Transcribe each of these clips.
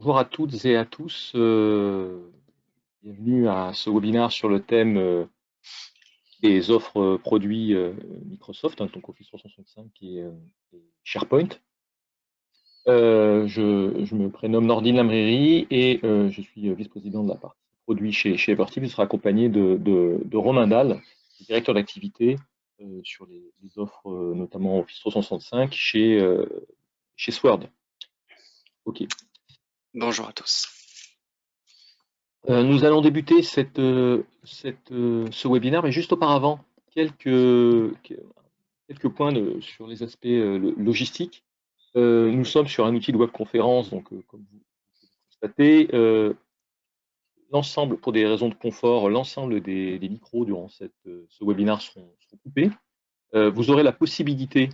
Bonjour à toutes et à tous. Bienvenue à ce webinaire sur le thème des offres produits Microsoft, hein, donc Office 365 et SharePoint. Je me prénomme Nordine Lamriri et je suis vice-président de la partie produits chez Everteam. Je serai accompagné de Romain Dalle, directeur d'activité sur les offres, notamment Office 365 chez Sword. Ok. Bonjour à tous. Nous allons débuter ce webinaire, mais juste auparavant, quelques points sur les aspects logistiques. Nous sommes sur un outil de webconférence, donc comme vous constatez, l'ensemble, pour des raisons de confort, l'ensemble des micros durant ce webinaire seront coupés. Vous aurez la possibilité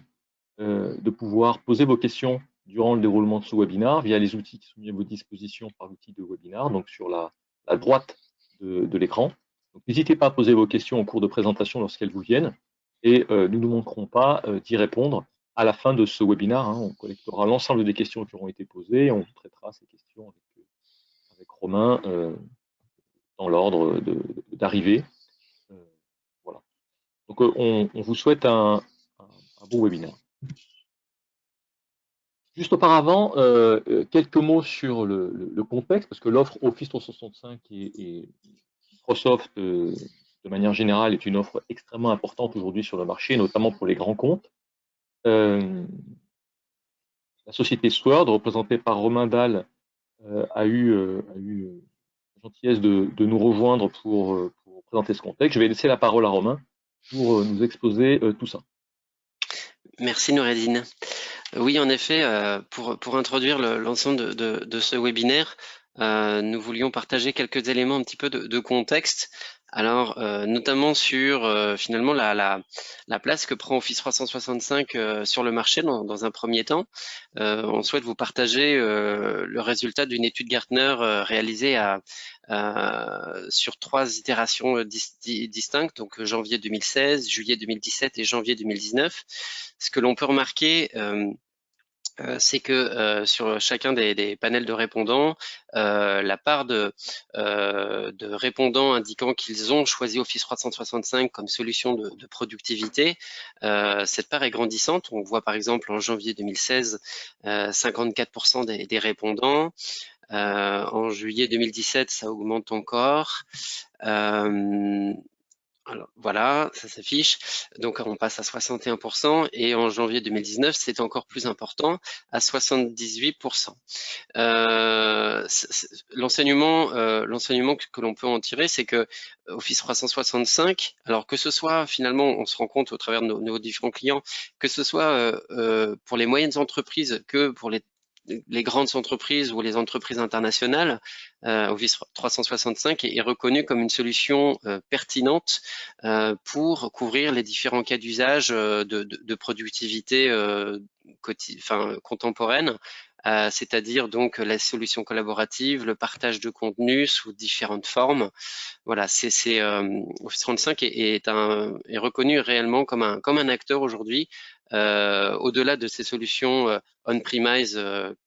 de pouvoir poser vos questions durant le déroulement de ce webinaire via les outils qui sont mis à votre disposition par l'outil de webinaire, donc sur la droite de l'écran. N'hésitez pas à poser vos questions au cours de présentation lorsqu'elles vous viennent et nous ne manquerons pas d'y répondre à la fin de ce webinaire. On collectera l'ensemble des questions qui auront été posées et on vous traitera ces questions avec Romain dans l'ordre d'arrivée. Voilà. Donc on vous souhaite un bon webinaire. Juste auparavant, quelques mots sur le contexte, parce que l'offre Office 365 et Microsoft, de manière générale, est une offre extrêmement importante aujourd'hui sur le marché, notamment pour les grands comptes. La société Sword, représentée par Romain Dalle, a eu la gentillesse de nous rejoindre pour présenter ce contexte. Je vais laisser la parole à Romain pour nous exposer tout ça. Merci Noureddine. Oui, en effet, pour introduire l'ensemble de ce webinaire, nous voulions partager quelques éléments un petit peu de contexte. Alors, notamment sur finalement la place que prend Office 365 sur le marché dans un premier temps. On souhaite vous partager le résultat d'une étude Gartner réalisée sur 3 itérations distinctes, donc janvier 2016, juillet 2017 et janvier 2019. Ce que l'on peut remarquer, c'est que sur chacun des panels de répondants, la part de répondants indiquant qu'ils ont choisi Office 365 comme solution de productivité, cette part est grandissante. On voit par exemple en janvier 2016, 54% des répondants. En juillet 2017, ça augmente encore. Alors voilà, ça s'affiche. Donc on passe à 61% et en janvier 2019, c'est encore plus important, à 78%. L'enseignement que l'on peut en tirer, c'est que Office 365, alors que ce soit finalement, on se rend compte au travers de nos différents clients, que ce soit pour les moyennes entreprises que pour les grandes entreprises ou les entreprises internationales, Office 365 est reconnu comme une solution pertinente pour couvrir les différents cas d'usage de productivité contemporaine, c'est-à-dire donc la solution collaborative, le partage de contenu sous différentes formes. Voilà, Office 365 est reconnu réellement comme un acteur aujourd'hui, au-delà de ces solutions on-premise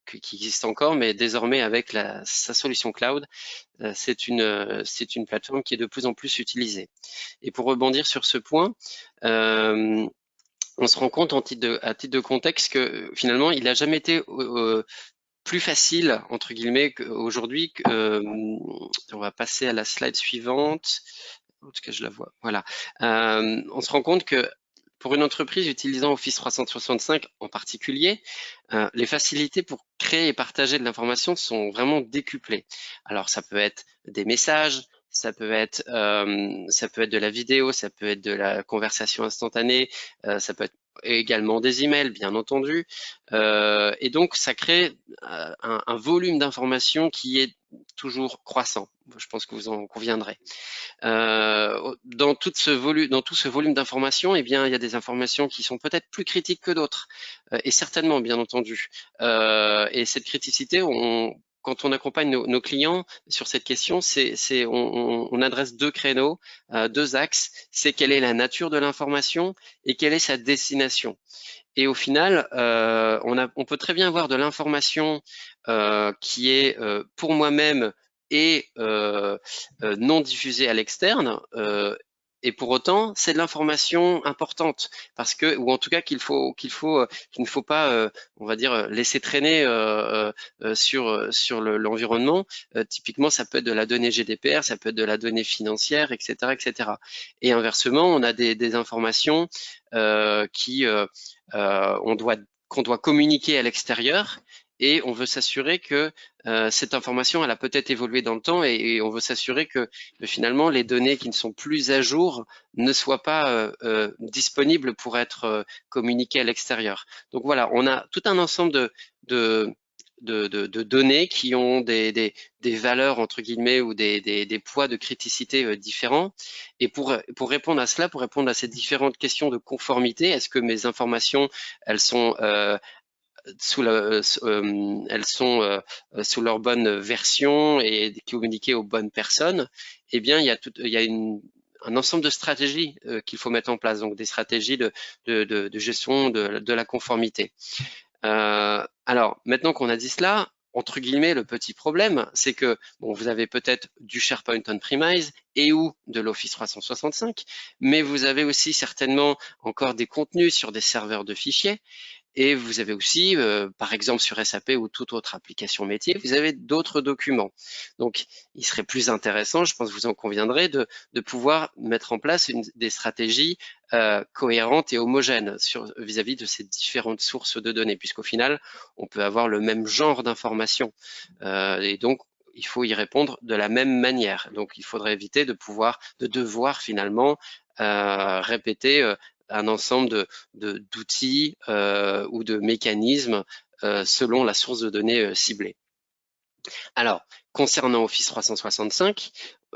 qui existent encore, mais désormais avec sa solution cloud, c'est une plateforme qui est de plus en plus utilisée. Et pour rebondir sur ce point, on se rend compte à titre de contexte que finalement, il n'a jamais été plus facile, entre guillemets, aujourd'hui. On va passer à la slide suivante. En tout cas, je la vois. Voilà. On se rend compte que pour une entreprise utilisant Office 365 en particulier, les facilités pour créer et partager de l'information sont vraiment décuplées. Alors, ça peut être des messages, ça peut être de la vidéo, ça peut être de la conversation instantanée, ça peut être également des emails, bien entendu. Et donc, ça crée un volume d'informations qui est toujours croissant. Je pense que vous en conviendrez. Dans tout ce volume d'informations, eh bien, il y a des informations qui sont peut-être plus critiques que d'autres, et certainement, bien entendu. Et cette criticité, quand on accompagne nos clients sur cette question, on adresse 2 créneaux, 2 axes. C'est quelle est la nature de l'information et quelle est sa destination. Et au final, on peut très bien avoir de l'information qui est pour moi-même et non diffusée à l'externe, et pour autant, c'est de l'information importante parce que, ou en tout cas qu'il ne faut pas, on va dire, laisser traîner sur l'environnement. Typiquement, ça peut être de la donnée GDPR, ça peut être de la donnée financière, etc., etc. Et inversement, on a des informations qu'on doit communiquer à l'extérieur. Et on veut s'assurer que cette information, elle a peut-être évolué dans le temps et on veut s'assurer que finalement les données qui ne sont plus à jour ne soient pas disponibles pour être communiquées à l'extérieur. Donc voilà, on a tout un ensemble de, de données qui ont des valeurs entre guillemets ou des poids de criticité différents. Et pour répondre à cela, pour répondre à ces différentes questions de conformité, est-ce que mes informations, elles sont elles sont sous leur bonne version et communiquées aux bonnes personnes, eh bien, il y a un ensemble de stratégies qu'il faut mettre en place, donc des stratégies de gestion de la conformité. Alors, maintenant qu'on a dit cela, entre guillemets, le petit problème, c'est que bon, vous avez peut-être du SharePoint on-premise et ou de l'Office 365, mais vous avez aussi certainement encore des contenus sur des serveurs de fichiers. Et vous avez aussi, par exemple sur SAP ou toute autre application métier, vous avez d'autres documents. Donc, il serait plus intéressant, je pense que vous en conviendrez, de pouvoir mettre en place des stratégies cohérentes et homogènes vis-à-vis de ces différentes sources de données, puisqu'au final, on peut avoir le même genre d'informations. Et donc, il faut y répondre de la même manière. Donc, il faudrait éviter de devoir finalement répéter un ensemble d'outils ou de mécanismes selon la source de données ciblée. Alors, concernant Office 365,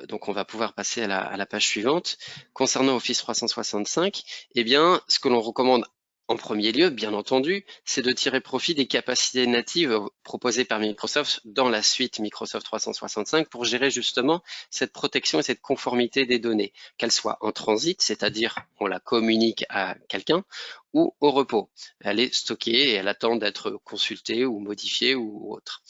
donc on va pouvoir passer à la page suivante. Concernant Office 365, eh bien, ce que l'on recommande en premier lieu, bien entendu, c'est de tirer profit des capacités natives proposées par Microsoft dans la suite Microsoft 365 pour gérer justement cette protection et cette conformité des données, qu'elles soient en transit, c'est-à-dire on la communique à quelqu'un, ou au repos. Elle est stockée et elle attend d'être consultée ou modifiée ou autre.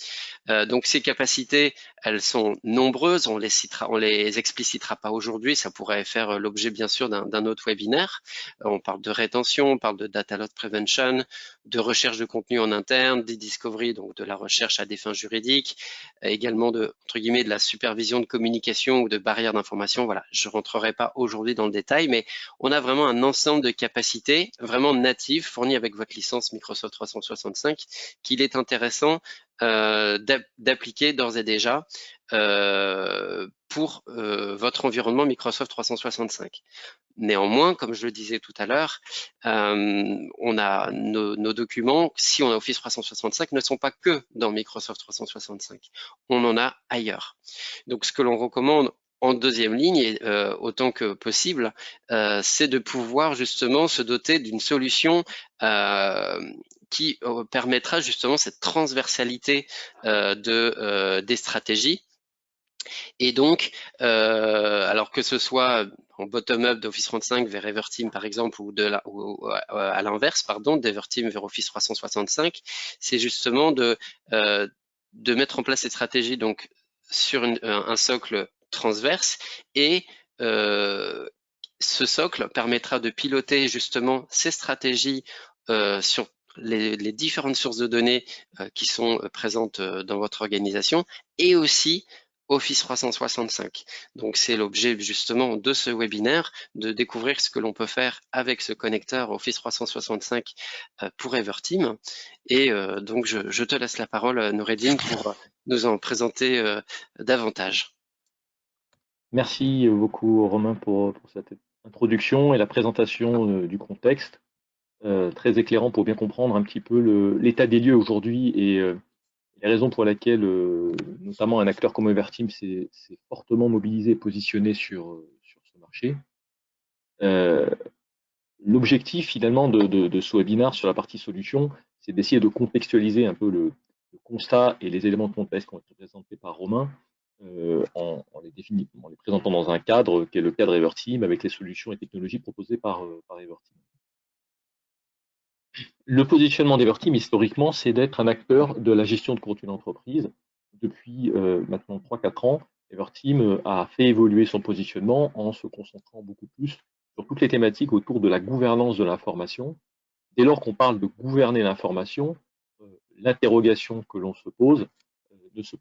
Donc ces capacités, elles sont nombreuses, on les explicitera pas aujourd'hui, ça pourrait faire l'objet bien sûr d'un autre webinaire. On parle de rétention, on parle de data loss prevention, de recherche de contenu en interne, d'e-discovery, donc de la recherche à des fins juridiques, également de, entre guillemets, de la supervision de communication ou de barrières d'information. Voilà, je rentrerai pas aujourd'hui dans le détail, mais on a vraiment un ensemble de capacités vraiment natives fournies avec votre licence Microsoft 365 qu'il est intéressant d'appliquer d'ores et déjà pour votre environnement Microsoft 365. Néanmoins, comme je le disais tout à l'heure, on a nos documents, si on a Office 365, ne sont pas que dans Microsoft 365. On en a ailleurs. Donc, ce que l'on recommande en deuxième ligne, et autant que possible, c'est de pouvoir justement se doter d'une solution qui permettra justement cette transversalité des stratégies. Et donc, alors que ce soit en bottom-up d'Office 35 vers Everteam par exemple, ou à l'inverse, pardon, d'Everteam vers Office 365, c'est justement de mettre en place ces stratégies donc sur un socle transverse et ce socle permettra de piloter justement ces stratégies sur les différentes sources de données qui sont présentes dans votre organisation et aussi Office 365. Donc c'est l'objet justement de ce webinaire, de découvrir ce que l'on peut faire avec ce connecteur Office 365 pour Everteam. Et donc je te laisse la parole, Noureddine, pour nous en présenter davantage. Merci beaucoup Romain pour cette introduction et la présentation du contexte, très éclairant pour bien comprendre un petit peu l'état des lieux aujourd'hui et les raisons pour lesquelles notamment un acteur comme Everteam s'est fortement mobilisé et positionné sur ce marché. L'objectif finalement de ce webinaire sur la partie solution, c'est d'essayer de contextualiser un peu le constat et les éléments de contexte qui ont été présentés par Romain en les présentant dans un cadre qui est le cadre Everteam avec les solutions et technologies proposées par Everteam. Le positionnement d'Everteam, historiquement, c'est d'être un acteur de la gestion de compte d'une entreprise. Depuis maintenant 3-4 ans, Everteam a fait évoluer son positionnement en se concentrant beaucoup plus sur toutes les thématiques autour de la gouvernance de l'information. Dès lors qu'on parle de gouverner l'information, l'interrogation que l'on se pose ne se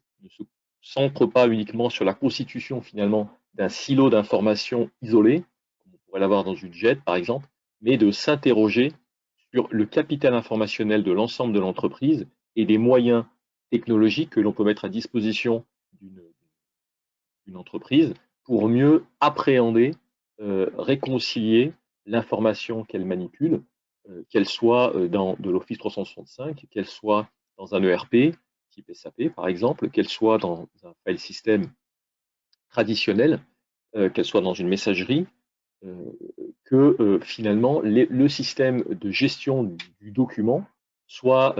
centre pas uniquement sur la constitution finalement d'un silo d'information isolé, comme on pourrait l'avoir dans une JET par exemple, mais de s'interroger sur le capital informationnel de l'ensemble de l'entreprise et des moyens technologiques que l'on peut mettre à disposition d'une entreprise pour mieux appréhender, réconcilier l'information qu'elle manipule, qu'elle soit dans de l'Office 365, qu'elle soit dans un ERP, type SAP par exemple, qu'elle soit dans un file system traditionnel, qu'elle soit dans une messagerie, que finalement le système de gestion du document soit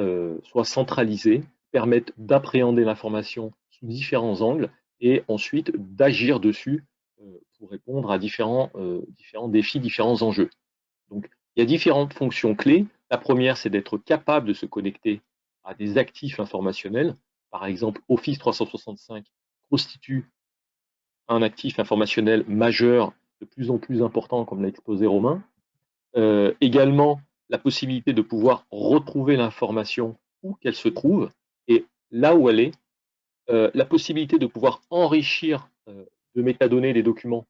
centralisé, permette d'appréhender l'information sous différents angles et ensuite d'agir dessus pour répondre à différents défis, différents enjeux. Donc, il y a différentes fonctions clés. La première, c'est d'être capable de se connecter à des actifs informationnels. Par exemple, Office 365 constitue un actif informationnel majeur de plus en plus important, comme l'a exposé Romain. Également, la possibilité de pouvoir retrouver l'information où qu'elle se trouve et là où elle est. La possibilité de pouvoir enrichir de métadonnées des documents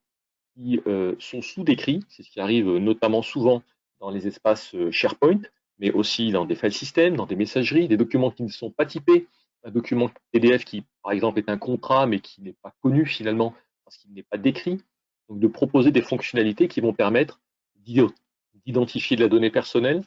qui sont sous-décrits, c'est ce qui arrive notamment souvent dans les espaces SharePoint, mais aussi dans des file systems, dans des messageries, des documents qui ne sont pas typés, un document PDF qui, par exemple, est un contrat, mais qui n'est pas connu finalement parce qu'il n'est pas décrit. Donc, de proposer des fonctionnalités qui vont permettre d'identifier de la donnée personnelle,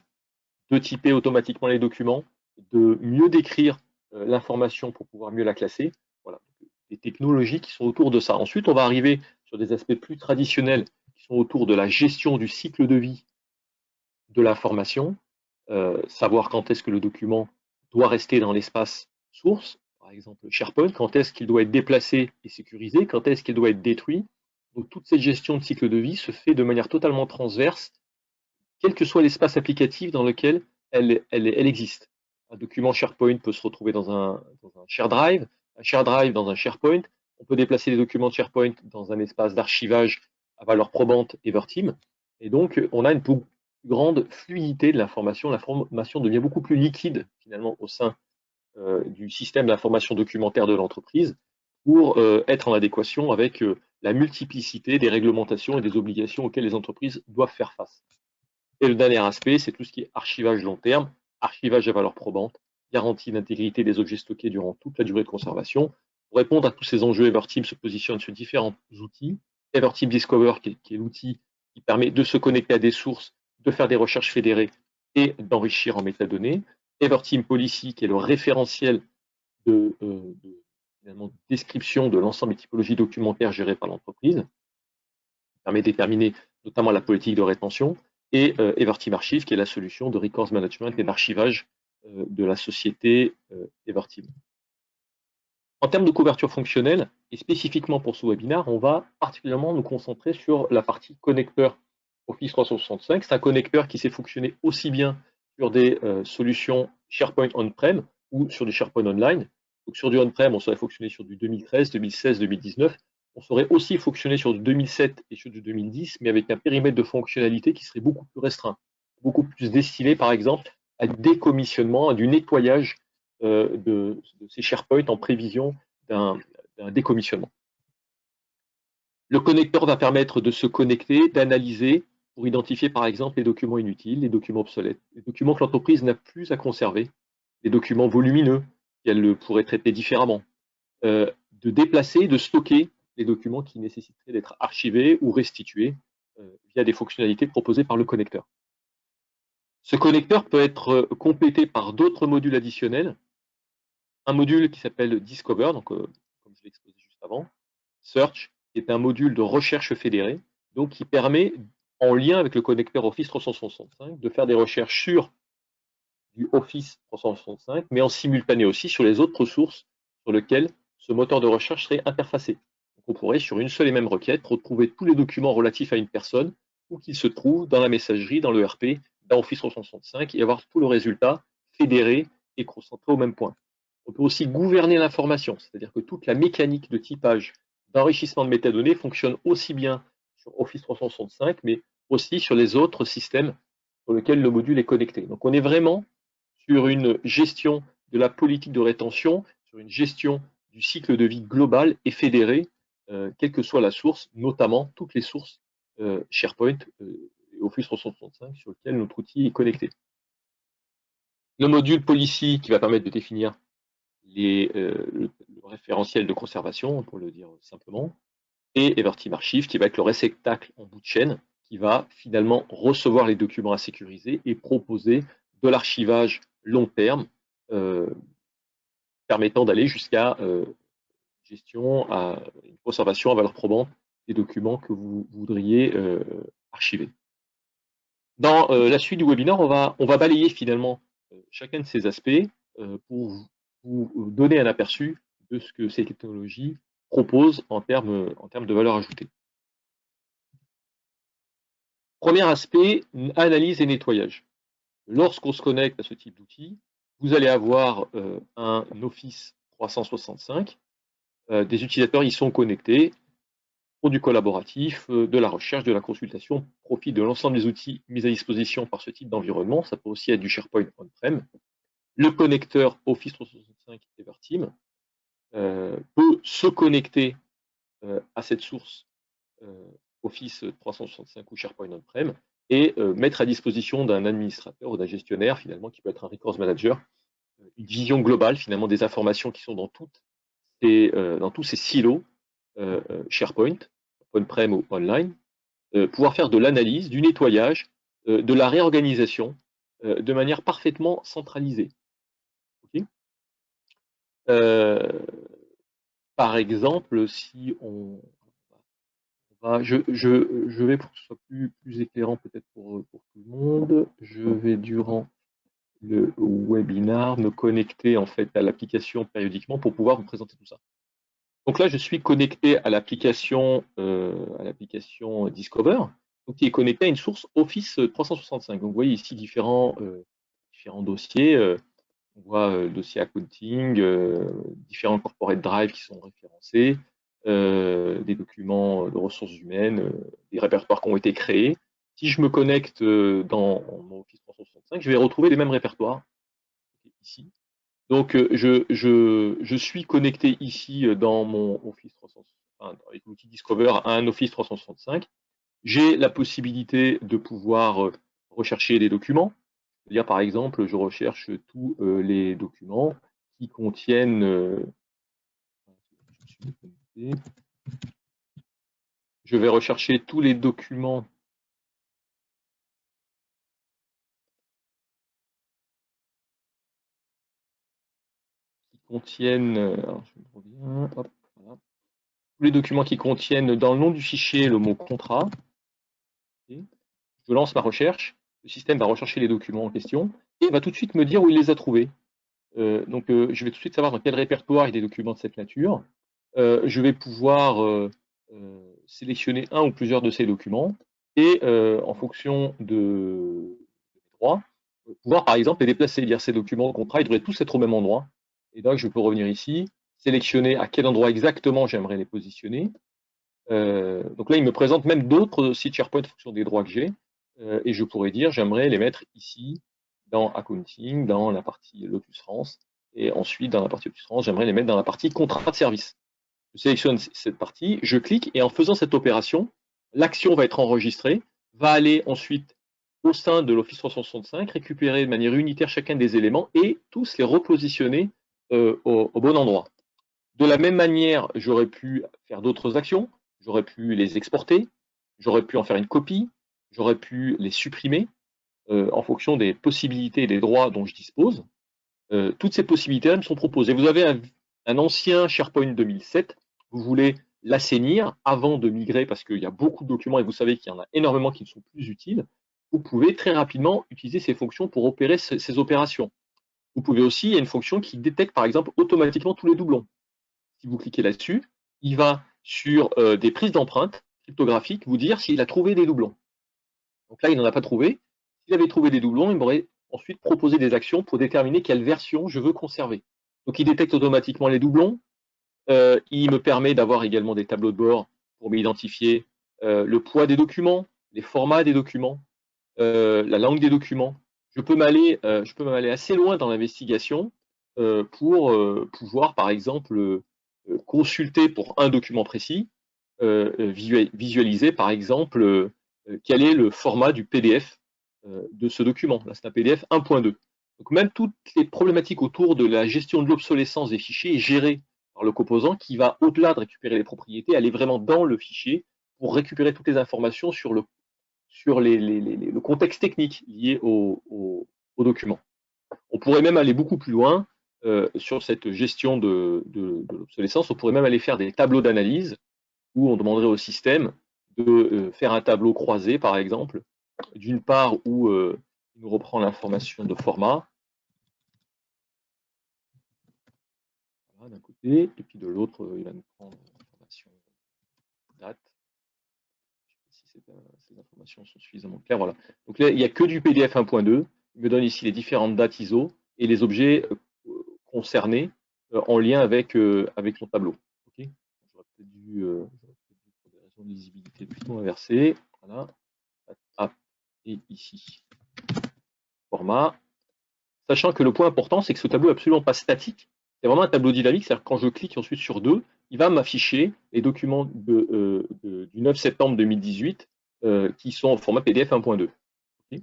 de typer automatiquement les documents, de mieux décrire l'information pour pouvoir mieux la classer. Voilà, des technologies qui sont autour de ça. Ensuite, on va arriver sur des aspects plus traditionnels qui sont autour de la gestion du cycle de vie de l'information, savoir quand est-ce que le document doit rester dans l'espace source, par exemple SharePoint, quand est-ce qu'il doit être déplacé et sécurisé, quand est-ce qu'il doit être détruit. Donc toute cette gestion de cycle de vie se fait de manière totalement transverse, quel que soit l'espace applicatif dans lequel elle existe. Un document SharePoint peut se retrouver dans un ShareDrive, un ShareDrive dans un SharePoint. On peut déplacer les documents de SharePoint dans un espace d'archivage à valeur probante Everteam. Et donc, on a une plus grande fluidité de l'information. L'information devient beaucoup plus liquide, finalement, au sein du système d'information documentaire de l'entreprise pour être en adéquation avec la multiplicité des réglementations et des obligations auxquelles les entreprises doivent faire face. Et le dernier aspect, c'est tout ce qui est archivage long terme, archivage à valeur probante, garantie d'intégrité des objets stockés durant toute la durée de conservation. Pour répondre à tous ces enjeux, Everteam se positionne sur différents outils. Everteam Discover, qui est l'outil qui permet de se connecter à des sources, de faire des recherches fédérées et d'enrichir en métadonnées. Everteam Policy, qui est le référentiel de description de l'ensemble des typologies documentaires gérées par l'entreprise, qui permet de déterminer notamment la politique de rétention, et Everteam Archive, qui est la solution de records management et d'archivage de la société Everteam. En termes de couverture fonctionnelle, et spécifiquement pour ce webinaire, on va particulièrement nous concentrer sur la partie connecteur Office 365. C'est un connecteur qui sait fonctionner aussi bien sur des solutions SharePoint on-prem ou sur du SharePoint online. Donc sur du on-prem, on saurait fonctionner sur du 2013, 2016, 2019. On saurait aussi fonctionner sur du 2007 et sur du 2010, mais avec un périmètre de fonctionnalité qui serait beaucoup plus restreint, beaucoup plus destiné, par exemple, à du décommissionnement, à du nettoyage de ces SharePoint en prévision d'un décommissionnement. Le connecteur va permettre de se connecter, d'analyser pour identifier, par exemple, les documents inutiles, les documents obsolètes, les documents que l'entreprise n'a plus à conserver, les documents volumineux qu'elle pourrait traiter différemment, de déplacer, de stocker les documents qui nécessiteraient d'être archivés ou restitués via des fonctionnalités proposées par le connecteur. Ce connecteur peut être complété par d'autres modules additionnels. Un module qui s'appelle Discover, donc, comme je l'ai exposé juste avant, Search, qui est un module de recherche fédérée, donc qui permet, en lien avec le connecteur Office 365, de faire des recherches sur du Office 365, mais en simultané aussi sur les autres ressources sur lesquelles ce moteur de recherche serait interfacé. Donc on pourrait, sur une seule et même requête, retrouver tous les documents relatifs à une personne, où qu'ils se trouvent dans la messagerie, dans le RP, dans Office 365 et avoir tout le résultat fédéré et concentré au même point. On peut aussi gouverner l'information, c'est-à-dire que toute la mécanique de typage, d'enrichissement de métadonnées fonctionne aussi bien sur Office 365, mais aussi sur les autres systèmes sur lesquels le module est connecté. Donc on est vraiment sur une gestion de la politique de rétention, sur une gestion du cycle de vie global et fédéré, quelle que soit la source, notamment toutes les sources SharePoint et Office 365 sur lesquelles notre outil est connecté. Le module Policy qui va permettre de définir le référentiel de conservation, pour le dire simplement, et Everteam Archive qui va être le réceptacle en bout de chaîne qui va finalement recevoir les documents à sécuriser et proposer de l'archivage long terme permettant d'aller jusqu'à gestion, à une conservation à valeur probante des documents que vous voudriez archiver. Dans la suite du webinaire, on va balayer finalement chacun de ces aspects pour vous donner un aperçu de ce que ces technologies proposent en termes de valeur ajoutée. Premier aspect, analyse et nettoyage. Lorsqu'on se connecte à ce type d'outil, vous allez avoir un Office 365. Des utilisateurs y sont connectés pour du collaboratif, de la recherche, de la consultation, profite de l'ensemble des outils mis à disposition par ce type d'environnement. Ça peut aussi être du SharePoint on-prem. Le connecteur Office 365 Everteam peut se connecter à cette source Office 365 ou SharePoint on-prem et mettre à disposition d'un administrateur ou d'un gestionnaire, finalement, qui peut être un records manager, une vision globale, finalement, des informations qui sont dans tous ces silos SharePoint, on-prem ou online, pouvoir faire de l'analyse, du nettoyage, de la réorganisation, de manière parfaitement centralisée. Okay. Par exemple, si on va, je vais, pour que ce soit plus éclairant peut-être pour tout le monde, je vais durant le webinar me connecter en fait à l'application périodiquement pour pouvoir vous présenter tout ça. Donc là, je suis connecté à l'application Discover, donc qui est connecté à une source Office 365. Donc vous voyez ici différents dossiers. On voit le dossier accounting, différents corporate drive qui sont référencés, des documents de ressources humaines, des répertoires qui ont été créés. Si je me connecte dans mon Office 365, je vais retrouver les mêmes répertoires ici. Donc, je suis connecté ici dans mon Office 365, avec l'outil Discover à un Office 365. J'ai la possibilité de pouvoir rechercher des documents. C'est-à-dire, par exemple, je recherche tous les documents qui contiennent... je vais rechercher tous les documents qui contiennent... alors, je reviens, hop, voilà. Tous les documents qui contiennent dans le nom du fichier le mot contrat. Okay. Je lance ma recherche. Le système va rechercher les documents en question et va tout de suite me dire où il les a trouvés. Donc, je vais tout de suite savoir dans quel répertoire il y a des documents de cette nature. Je vais pouvoir sélectionner un ou plusieurs de ces documents et, en fonction des droits, pouvoir par exemple les déplacer. Dire ces documents de contrat, ils devraient tous être au même endroit. Et donc, je peux revenir ici, sélectionner à quel endroit exactement j'aimerais les positionner. Donc là, il me présente même d'autres sites SharePoint en fonction des droits que j'ai. Et je pourrais dire, j'aimerais les mettre ici, dans Accounting, dans la partie Lotus France. Et ensuite, dans la partie Lotus France, j'aimerais les mettre dans la partie Contrat de service. Je sélectionne cette partie, je clique, et en faisant cette opération, l'action va être enregistrée, va aller ensuite au sein de l'Office 365, récupérer de manière unitaire chacun des éléments et tous les repositionner au bon endroit. De la même manière, j'aurais pu faire d'autres actions. J'aurais pu les exporter, j'aurais pu en faire une copie, j'aurais pu les supprimer en fonction des possibilités et des droits dont je dispose. Toutes ces possibilités me sont proposées. Vous avez un ancien SharePoint 2007, vous voulez l'assainir avant de migrer parce qu'il y a beaucoup de documents et vous savez qu'il y en a énormément qui ne sont plus utiles. Vous pouvez très rapidement utiliser ces fonctions pour opérer ces opérations. Vous pouvez aussi, il y a une fonction qui détecte par exemple automatiquement tous les doublons. Si vous cliquez là-dessus, il va sur des prises d'empreintes cryptographiques vous dire s'il a trouvé des doublons. Donc là, il n'en a pas trouvé. S'il avait trouvé des doublons, il m'aurait ensuite proposé des actions pour déterminer quelle version je veux conserver. Donc il détecte automatiquement les doublons. Il me permet d'avoir également des tableaux de bord pour m'identifier le poids des documents, les formats des documents, la langue des documents. Je peux m'aller assez loin dans l'investigation pour pouvoir, par exemple, consulter pour un document précis, visualiser, par exemple, quel est le format du PDF de ce document. Là, c'est un PDF 1.2. Donc même toutes les problématiques autour de la gestion de l'obsolescence des fichiers est gérée par le composant qui va, au-delà de récupérer les propriétés, aller vraiment dans le fichier pour récupérer toutes les informations sur le contexte technique lié au document. On pourrait même aller beaucoup plus loin sur cette gestion de l'obsolescence. On pourrait même aller faire des tableaux d'analyse où on demanderait au système de faire un tableau croisé, par exemple, d'une part où il nous reprend l'information de format, voilà, d'un côté, et puis de l'autre, il va nous prendre l'information date. Je ne sais pas si ces informations sont suffisamment claires. Voilà. Donc là, il n'y a que du PDF 1.2. Il me donne ici les différentes dates ISO et les objets concernés en lien avec mon tableau. Okay. J'aurais peut-être dû, pour des raisons de lisibilité, plutôt inverser. Voilà. Hop. Et ici, format. Sachant que le point important, c'est que ce tableau n'est absolument pas statique. C'est vraiment un tableau dynamique, c'est-à-dire que quand je clique ensuite sur 2, il va m'afficher les documents du 9 septembre 2018 qui sont en format PDF 1.2. Okay.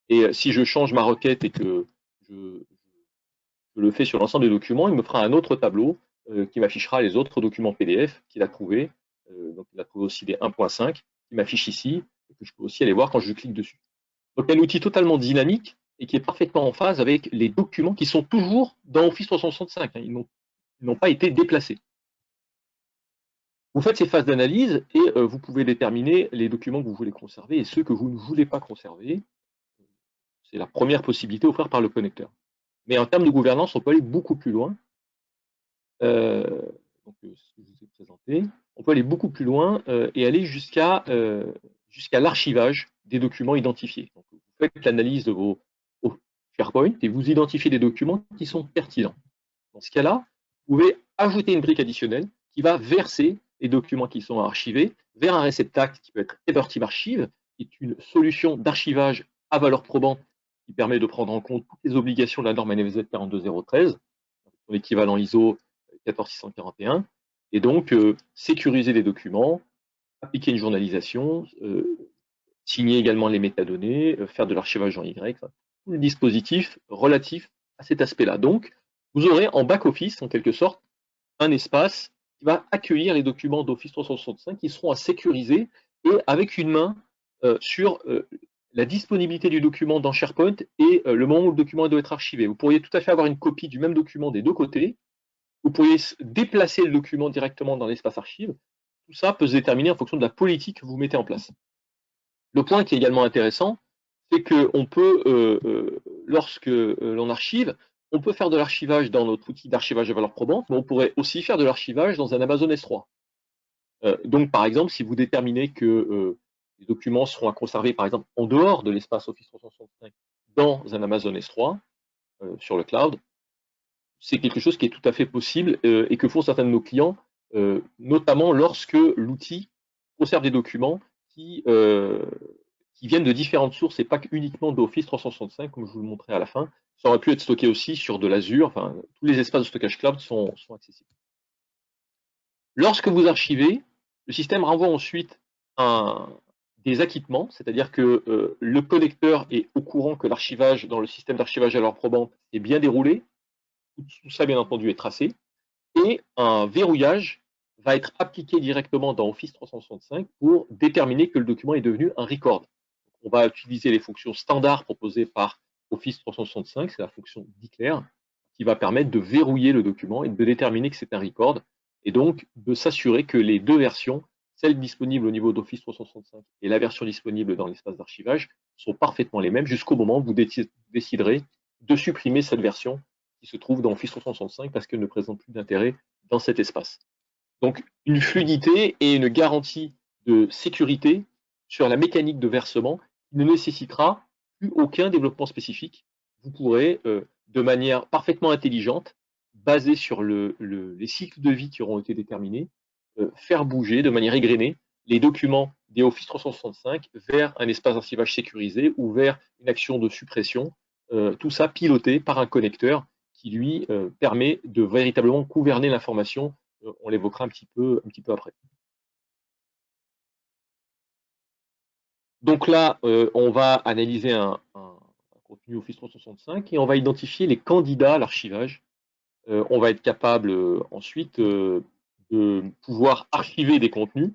Et si je change ma requête et que je le fais sur l'ensemble des documents, il me fera un autre tableau qui m'affichera les autres documents PDF qu'il a trouvés. Donc il a trouvé aussi des 1.5 qui m'affichent ici, et que je peux aussi aller voir quand je clique dessus. Donc un outil totalement dynamique et qui est parfaitement en phase avec les documents qui sont toujours dans Office 365. Ils n'ont pas été déplacés. Vous faites ces phases d'analyse et vous pouvez déterminer les documents que vous voulez conserver et ceux que vous ne voulez pas conserver. C'est la première possibilité offerte par le connecteur. Mais en termes de gouvernance, on peut aller beaucoup plus loin. Donc, ce que je vous ai présenté. On peut aller beaucoup plus loin et aller jusqu'à l'archivage des documents identifiés. Donc, vous faites l'analyse de vos SharePoint et vous identifiez des documents qui sont pertinents. Dans ce cas-là, vous pouvez ajouter une brique additionnelle qui va verser les documents qui sont archivés vers un réceptacle qui peut être EverTeamArchive, qui est une solution d'archivage à valeur probante qui permet de prendre en compte toutes les obligations de la norme NFZ 42013, son équivalent ISO 14641, et donc sécuriser les documents, appliquer une journalisation, signer également les métadonnées, faire de l'archivage en Y, enfin, tout le dispositif relatif à cet aspect-là. Donc, vous aurez en back-office, en quelque sorte, un espace qui va accueillir les documents d'Office 365 qui seront à sécuriser et avec une main sur la disponibilité du document dans SharePoint et le moment où le document doit être archivé. Vous pourriez tout à fait avoir une copie du même document des deux côtés. Vous pourriez déplacer le document directement dans l'espace archive. Tout ça peut se déterminer en fonction de la politique que vous mettez en place. Le point qui est également intéressant, c'est qu'on peut, lorsque l'on archive, on peut faire de l'archivage dans notre outil d'archivage de valeur probante, mais on pourrait aussi faire de l'archivage dans un Amazon S3. Donc, par exemple, si vous déterminez que les documents seront à conserver, par exemple, en dehors de l'espace Office 365 dans un Amazon S3, sur le cloud, c'est quelque chose qui est tout à fait possible et que font certains de nos clients, notamment lorsque l'outil conserve des documents qui viennent de différentes sources et pas uniquement d'Office 365, comme je vous le montrais à la fin. Ça aurait pu être stocké aussi sur de l'Azure, enfin, tous les espaces de stockage cloud sont accessibles. Lorsque vous archivez, le système renvoie ensuite des acquittements, c'est-à-dire que le connecteur est au courant que l'archivage dans le système d'archivage à valeur probante est bien déroulé, tout ça bien entendu est tracé, et un verrouillage va être appliqué directement dans Office 365 pour déterminer que le document est devenu un record. On va utiliser les fonctions standards proposées par Office 365, c'est la fonction declare, qui va permettre de verrouiller le document et de déterminer que c'est un record, et donc de s'assurer que les deux versions, celle disponible au niveau d'Office 365 et la version disponible dans l'espace d'archivage, sont parfaitement les mêmes jusqu'au moment où vous déciderez de supprimer cette version qui se trouve dans Office 365 parce qu'elle ne présente plus d'intérêt dans cet espace. Donc, une fluidité et une garantie de sécurité sur la mécanique de versement qui ne nécessitera plus aucun développement spécifique. Vous pourrez, de manière parfaitement intelligente, basée sur les cycles de vie qui auront été déterminés, faire bouger de manière égrenée les documents des Office 365 vers un espace d'archivage sécurisé ou vers une action de suppression, tout ça piloté par un connecteur qui, lui, permet de véritablement gouverner l'information. On l'évoquera un petit peu après. Donc là, on va analyser un contenu Office 365 et on va identifier les candidats à l'archivage. On va être capable ensuite de pouvoir archiver des contenus.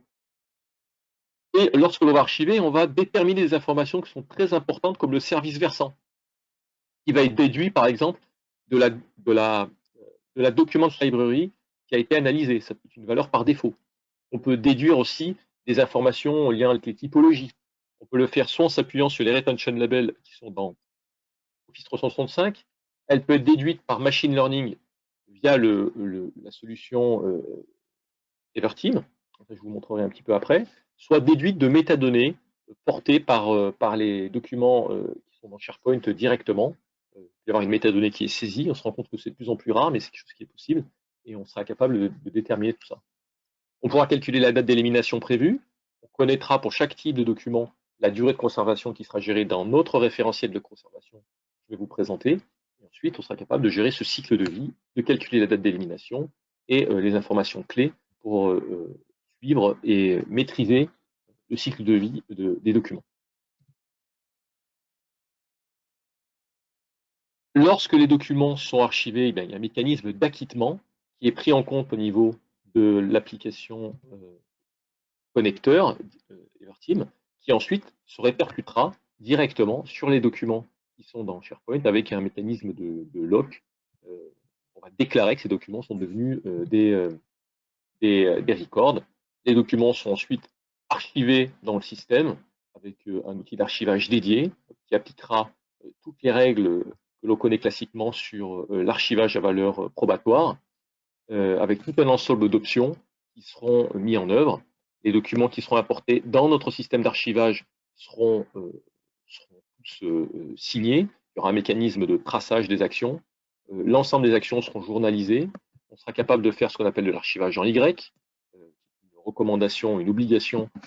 Et lorsque l'on va archiver, on va déterminer des informations qui sont très importantes comme le service versant, qui va être déduit par exemple de la document library qui a été analysée. C'est une valeur par défaut. On peut déduire aussi des informations en lien avec les typologies. On peut le faire soit en s'appuyant sur les retention labels qui sont dans Office 365. Elle peut être déduite par machine learning via la solution Everteam. Je vous montrerai un petit peu après. Soit déduite de métadonnées portées par les documents qui sont dans SharePoint directement. Il peut y avoir une métadonnée qui est saisie. On se rend compte que c'est de plus en plus rare, mais c'est quelque chose qui est possible. Et on sera capable de déterminer tout ça. On pourra calculer la date d'élimination prévue. On connaîtra pour chaque type de document la durée de conservation qui sera gérée dans notre référentiel de conservation que je vais vous présenter. Et ensuite, on sera capable de gérer ce cycle de vie, de calculer la date d'élimination et les informations clés pour suivre et maîtriser le cycle de vie des documents. Lorsque les documents sont archivés, il y a un mécanisme d'acquittement qui est pris en compte au niveau de l'application connecteur Everteam, qui ensuite se répercutera directement sur les documents qui sont dans SharePoint avec un mécanisme de lock. On va déclarer que ces documents sont devenus des records. Les documents sont ensuite archivés dans le système avec un outil d'archivage dédié qui appliquera toutes les règles que l'on connaît classiquement sur l'archivage à valeur probatoire, avec tout un ensemble d'options qui seront mis en œuvre. Les documents qui seront apportés dans notre système d'archivage seront tous signés. Il y aura un mécanisme de traçage des actions. L'ensemble des actions seront journalisées. On sera capable de faire ce qu'on appelle de l'archivage en Y, une recommandation, une obligation de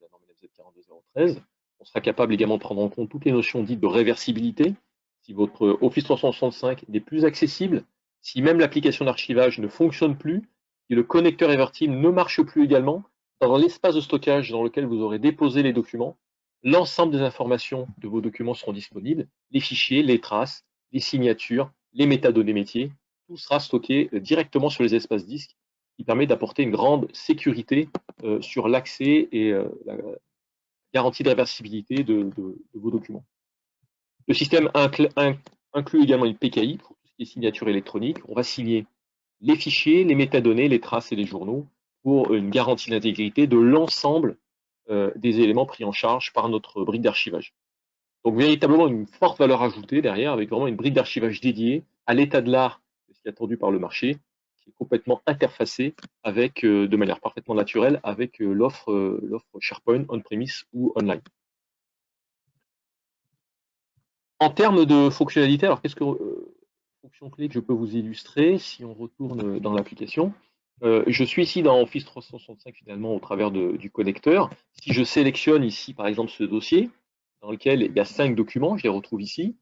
la norme NFZ 42013. On sera capable également de prendre en compte toutes les notions dites de réversibilité. Si votre Office 365 n'est plus accessible, si même l'application d'archivage ne fonctionne plus, si le connecteur Everteam ne marche plus également, dans l'espace de stockage dans lequel vous aurez déposé les documents, l'ensemble des informations de vos documents seront disponibles, les fichiers, les traces, les signatures, les métadonnées métiers, tout sera stocké directement sur les espaces disques, qui permet d'apporter une grande sécurité sur l'accès et la garantie de réversibilité de vos documents. Le système inclut également une PKI pour tout ce qui est signature électronique. On va signer les fichiers, les métadonnées, les traces et les journaux pour une garantie d'intégrité de l'ensemble des éléments pris en charge par notre brique d'archivage. Donc véritablement une forte valeur ajoutée derrière, avec vraiment une brique d'archivage dédiée à l'état de l'art, ce qui est attendu par le marché, qui est complètement interfacée avec, de manière parfaitement naturelle avec l'offre SharePoint on-premise ou online. En termes de fonctionnalité, alors qu'est-ce que fonction clé que je peux vous illustrer si on retourne dans l'application? Je suis ici dans Office 365 finalement au travers du connecteur. Si je sélectionne ici par exemple ce dossier dans lequel il y a 5 documents, je les retrouve ici.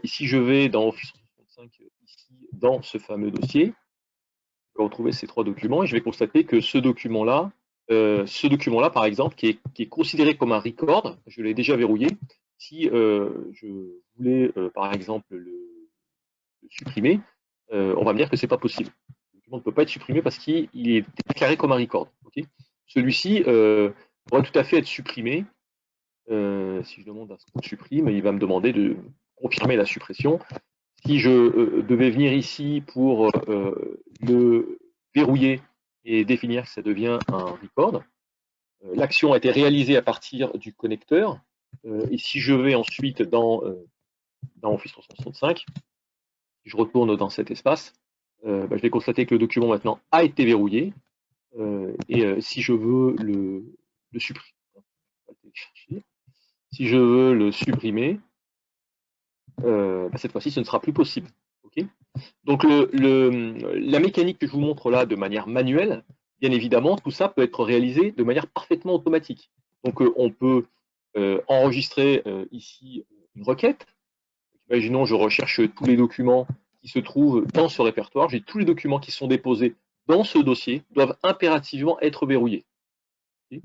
Ici je vais dans Office 365 ici dans ce fameux dossier, je vais retrouver ces 3 documents et je vais constater que ce document-là par exemple qui est considéré comme un record, je l'ai déjà verrouillé. Si je voulais par exemple le supprimer, on va me dire que c'est pas possible. Le document ne peut pas être supprimé parce qu'il est déclaré comme un record. Okay, celui-ci pourrait tout à fait être supprimé. Si je demande à ce qu'on supprime, il va me demander de confirmer la suppression. Si je devais venir ici pour le verrouiller et définir que ça devient un record, l'action a été réalisée à partir du connecteur. Et si je vais ensuite dans Office 365, je retourne dans cet espace, je vais constater que le document maintenant a été verrouillé. Et si je veux le supprimer, si je veux le supprimer, cette fois-ci, ce ne sera plus possible. Okay, donc, la mécanique que je vous montre là de manière manuelle, bien évidemment, tout ça peut être réalisé de manière parfaitement automatique. Donc, on peut enregistrer ici une requête. Imaginons, je recherche tous les documents qui se trouvent dans ce répertoire. J'ai tous les documents qui sont déposés dans ce dossier, doivent impérativement être verrouillés. Okay,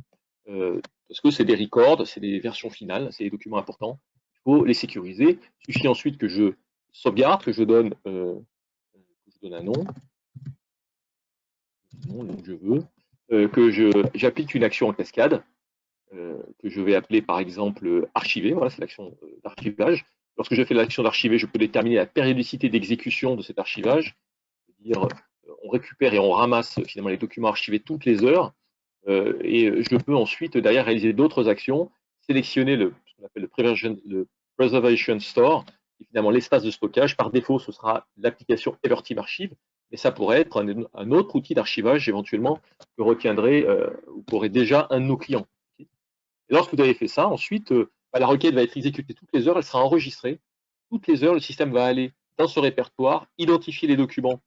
parce que c'est des records, c'est des versions finales, c'est des documents importants. Il faut les sécuriser. Il suffit ensuite que je sauvegarde, que je donne un nom, donc je veux, que j'applique une action en cascade, que je vais appeler par exemple archiver. Voilà, c'est l'action d'archivage. Lorsque je fais l'action d'archiver, je peux déterminer la périodicité d'exécution de cet archivage. C'est-à-dire, on récupère et on ramasse finalement les documents archivés toutes les heures. Et je peux ensuite, derrière, réaliser d'autres actions, sélectionner ce qu'on appelle le Preservation Store, qui est finalement l'espace de stockage. Par défaut, ce sera l'application Everteam Archive, mais ça pourrait être un autre outil d'archivage éventuellement que retiendrait ou qu'aurait déjà un de nos clients. Et lorsque vous avez fait ça, ensuite, la requête va être exécutée toutes les heures, elle sera enregistrée. Toutes les heures, le système va aller dans ce répertoire, identifier les documents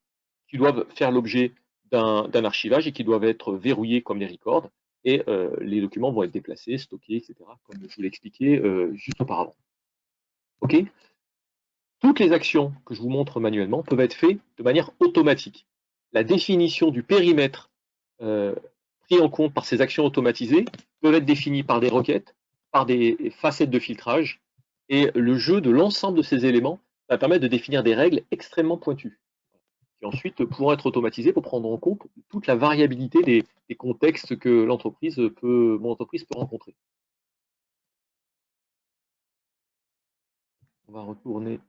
qui doivent faire l'objet d'un archivage et qui doivent être verrouillés comme les records. Et les documents vont être déplacés, stockés, etc., comme je vous l'ai expliqué juste auparavant. OK ? Toutes les actions que je vous montre manuellement peuvent être faites de manière automatique. La définition du périmètre pris en compte par ces actions automatisées peuvent être définies par des requêtes, par des facettes de filtrage, et le jeu de l'ensemble de ces éléments va permettre de définir des règles extrêmement pointues, qui ensuite pourront être automatisées pour prendre en compte toute la variabilité des contextes que mon entreprise peut rencontrer. On va retourner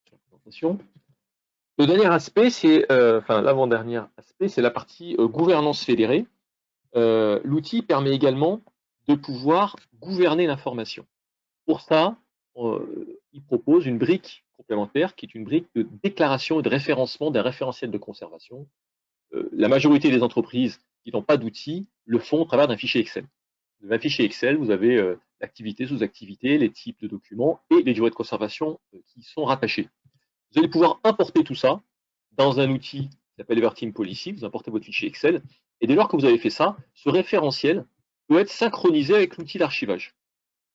sur la présentation. Le dernier aspect, c'est, l'avant-dernier aspect, c'est la partie gouvernance fédérée. L'outil permet également de pouvoir gouverner l'information. Pour ça, il propose une brique complémentaire qui est une brique de déclaration et de référencement d'un référentiel de conservation. La majorité des entreprises qui n'ont pas d'outils le font au travers d'un fichier Excel. Dans un fichier Excel, vous avez l'activité, sous-activité, les types de documents et les durées de conservation qui sont rattachées. Vous allez pouvoir importer tout ça dans un outil qui s'appelle Everteam Policy. Vous importez votre fichier Excel. Et dès lors que vous avez fait ça, ce référentiel peut être synchronisé avec l'outil d'archivage.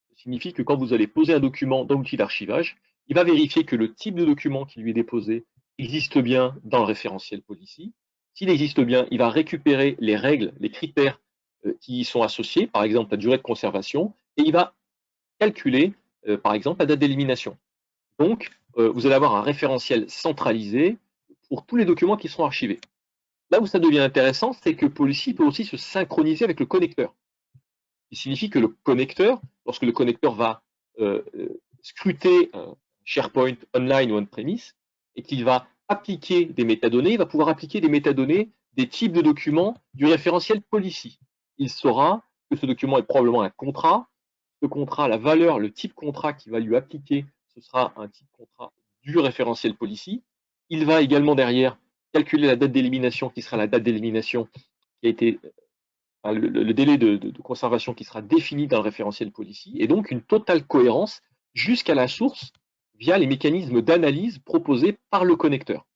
Ça signifie que quand vous allez poser un document dans l'outil d'archivage, il va vérifier que le type de document qui lui est déposé existe bien dans le référentiel Policy. S'il existe bien, il va récupérer les règles, les critères qui y sont associés, par exemple la durée de conservation, et il va calculer, par exemple, la date d'élimination. Donc, vous allez avoir un référentiel centralisé pour tous les documents qui seront archivés. Là où ça devient intéressant, c'est que Policy peut aussi se synchroniser avec le connecteur. Il signifie que le connecteur, lorsque le connecteur va scruter un SharePoint online ou on-premise, et qu'il va appliquer des métadonnées, il va pouvoir appliquer des métadonnées des types de documents du référentiel Policy. Il saura que ce document est probablement un contrat. Ce contrat, la valeur, le type contrat qu'il va lui appliquer, ce sera un type contrat du référentiel Policy. Il va également derrière calculer la date d'élimination qui sera la date d'élimination qui a été le délai de conservation qui sera défini dans le référentiel Policy, et donc une totale cohérence jusqu'à la source via les mécanismes d'analyse proposés par le connecteur.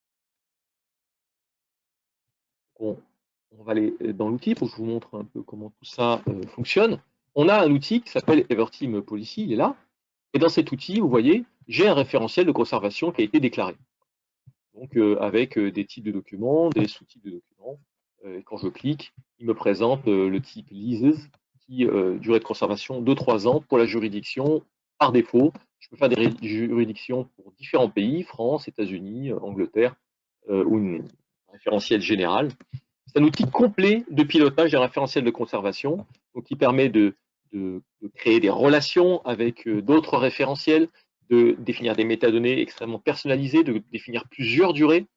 On va aller dans l'outil pour que je vous montre un peu comment tout ça fonctionne. On a un outil qui s'appelle Everteam Policy, il est là, et dans cet outil, vous voyez, j'ai un référentiel de conservation qui a été déclaré. Donc avec des types de documents, des sous-types de documents. Et quand je clique, il me présente le type leases, qui durée de conservation de 3 ans pour la juridiction par défaut. Je peux faire des juridictions pour différents pays, France, États-Unis, Angleterre, ou une référentiel général. C'est un outil complet de pilotage des référentiels de conservation, donc qui permet de créer des relations avec d'autres référentiels, de définir des métadonnées extrêmement personnalisées, de définir plusieurs durées,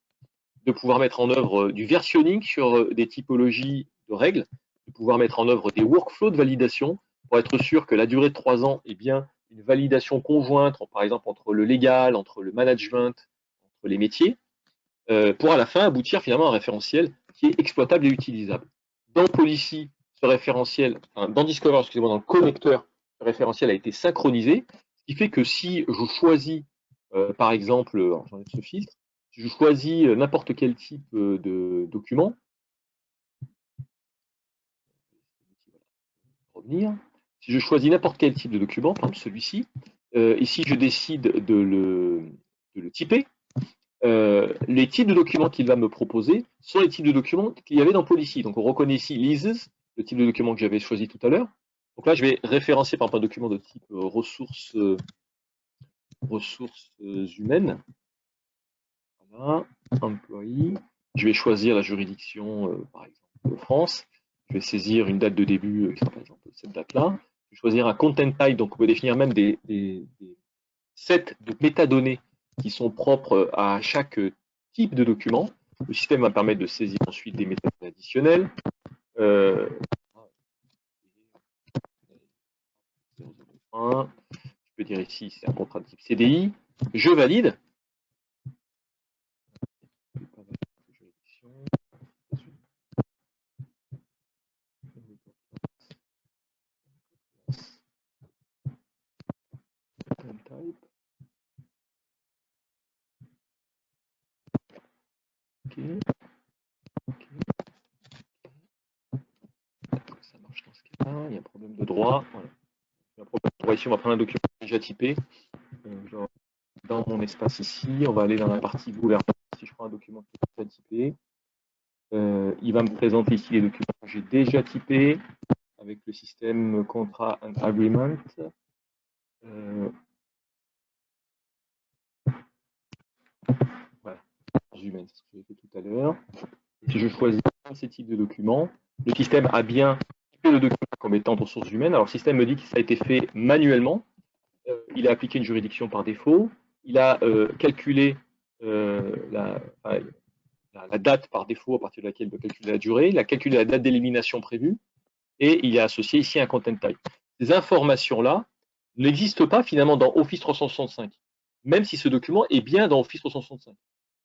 de pouvoir mettre en œuvre du versionning sur des typologies de règles, de pouvoir mettre en œuvre des workflows de validation pour être sûr que la durée de 3 ans est bien une validation conjointe, par exemple entre le légal, entre le management, entre les métiers, pour à la fin aboutir finalement à un référentiel qui est exploitable et utilisable. Dans Policy, ce référentiel, dans Discover, excusez-moi, dans le connecteur, ce référentiel a été synchronisé, ce qui fait que si je choisis Par exemple, j'enlève ce filtre, si je choisis n'importe quel type de document, revenir. Si je choisis n'importe quel type de document, par exemple celui-ci, ici je décide de le typer, les types de documents qu'il va me proposer sont les types de documents qu'il y avait dans Policy. Donc on reconnaît ici leases, le type de document que j'avais choisi tout à l'heure. Donc là, je vais référencer par exemple un document de type ressources humaines. Voilà, employee. Je vais choisir la juridiction, par exemple, de France. Je vais saisir une date de début, qui sera par exemple cette date-là. Je vais choisir un content type, donc on peut définir même des sets de métadonnées qui sont propres à chaque type de document. Le système va permettre de saisir ensuite des métadonnées additionnelles. Je peux dire ici, c'est un contrat de type CDI. Je valide. Ok. Ça marche dans ce cas-là. Il y a un problème de droit. Voilà. Il y a un problème de droit ici. On va prendre un document déjà typé. Genre, dans mon espace ici, on va aller dans la partie gouvernance. Si je prends un document qui est déjà typé, il va me présenter ici les documents que j'ai déjà typés avec le système contrat and agreement. Voilà, humaine, c'est ce que j'ai fait tout à l'heure. Si je choisis ces types de documents, le système a bien typé le document comme étant ressources humaines. Alors le système me dit que ça a été fait manuellement. Il a appliqué une juridiction par défaut. Il a calculé la date par défaut à partir de laquelle il doit calculer la durée. Il a calculé la date d'élimination prévue. Et il a associé ici un content type. Ces informations-là n'existent pas finalement dans Office 365, même si ce document est bien dans Office 365.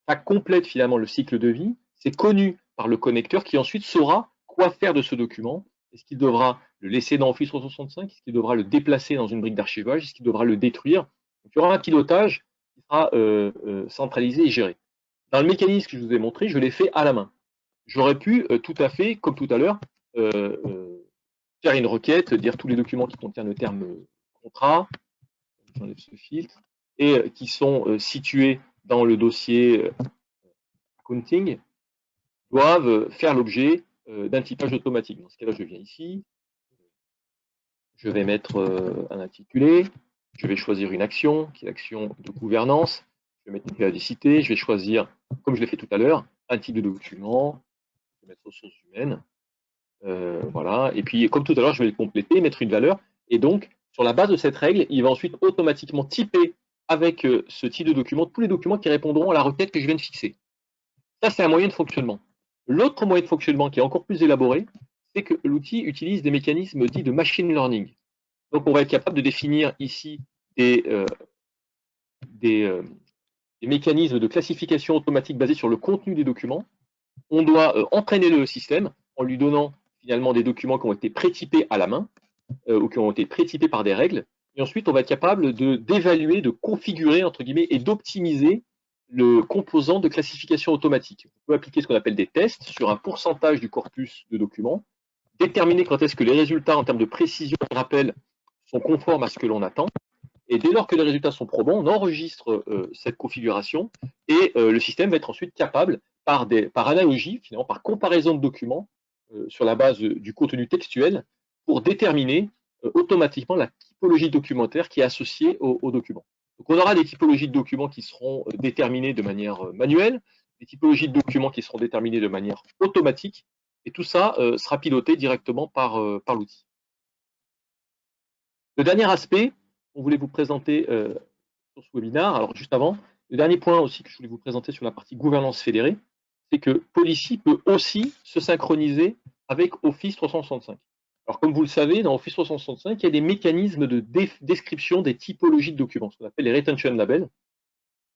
Ça complète finalement le cycle de vie, c'est connu par le connecteur qui ensuite saura quoi faire de ce document. Est-ce qu'il devra le laisser dans Office 365? Est-ce qu'il devra le déplacer dans une brique d'archivage? Est-ce qu'il devra le détruire? Donc, il y aura un pilotage qui sera centralisé et géré. Dans le mécanisme que je vous ai montré, je l'ai fait à la main. J'aurais pu tout à fait, comme tout à l'heure, faire une requête, dire tous les documents qui contiennent le terme contrat, j'enlève ce filtre, et qui sont situés dans le dossier accounting, doivent faire l'objet d'un typage automatique. Dans ce cas-là, je viens ici, je vais mettre un intitulé, je vais choisir une action, qui est l'action de gouvernance, je vais mettre une périodicité, je vais choisir, comme je l'ai fait tout à l'heure, un type de document, je vais mettre ressources humaines, voilà, et puis comme tout à l'heure, je vais le compléter, mettre une valeur, et donc, sur la base de cette règle, il va ensuite automatiquement typer avec ce type de document tous les documents qui répondront à la requête que je viens de fixer. Ça, c'est un moyen de fonctionnement. L'autre moyen de fonctionnement qui est encore plus élaboré, c'est que l'outil utilise des mécanismes dits de machine learning. Donc, on va être capable de définir ici des mécanismes de classification automatique basés sur le contenu des documents. On doit entraîner le système en lui donnant finalement des documents qui ont été prétypés à la main ou qui ont été prétypés par des règles. Et ensuite, on va être capable d'évaluer, de configurer, entre guillemets, et d'optimiser le composant de classification automatique. On peut appliquer ce qu'on appelle des tests sur un pourcentage du corpus de documents, déterminer quand est-ce que les résultats en termes de précision et de rappel sont conformes à ce que l'on attend. Et dès lors que les résultats sont probants, on enregistre cette configuration et le système va être ensuite capable, par analogie, finalement, par comparaison de documents sur la base du contenu textuel, pour déterminer automatiquement la typologie documentaire qui est associée au document. Donc on aura des typologies de documents qui seront déterminées de manière manuelle, des typologies de documents qui seront déterminées de manière automatique, et tout ça sera piloté directement par l'outil. Le dernier aspect qu'on voulait vous présenter sur ce webinaire, alors juste avant, le dernier point aussi que je voulais vous présenter sur la partie gouvernance fédérée, c'est que Policy peut aussi se synchroniser avec Office 365. Alors comme vous le savez, dans Office 365, il y a des mécanismes de description des typologies de documents, ce qu'on appelle les retention labels.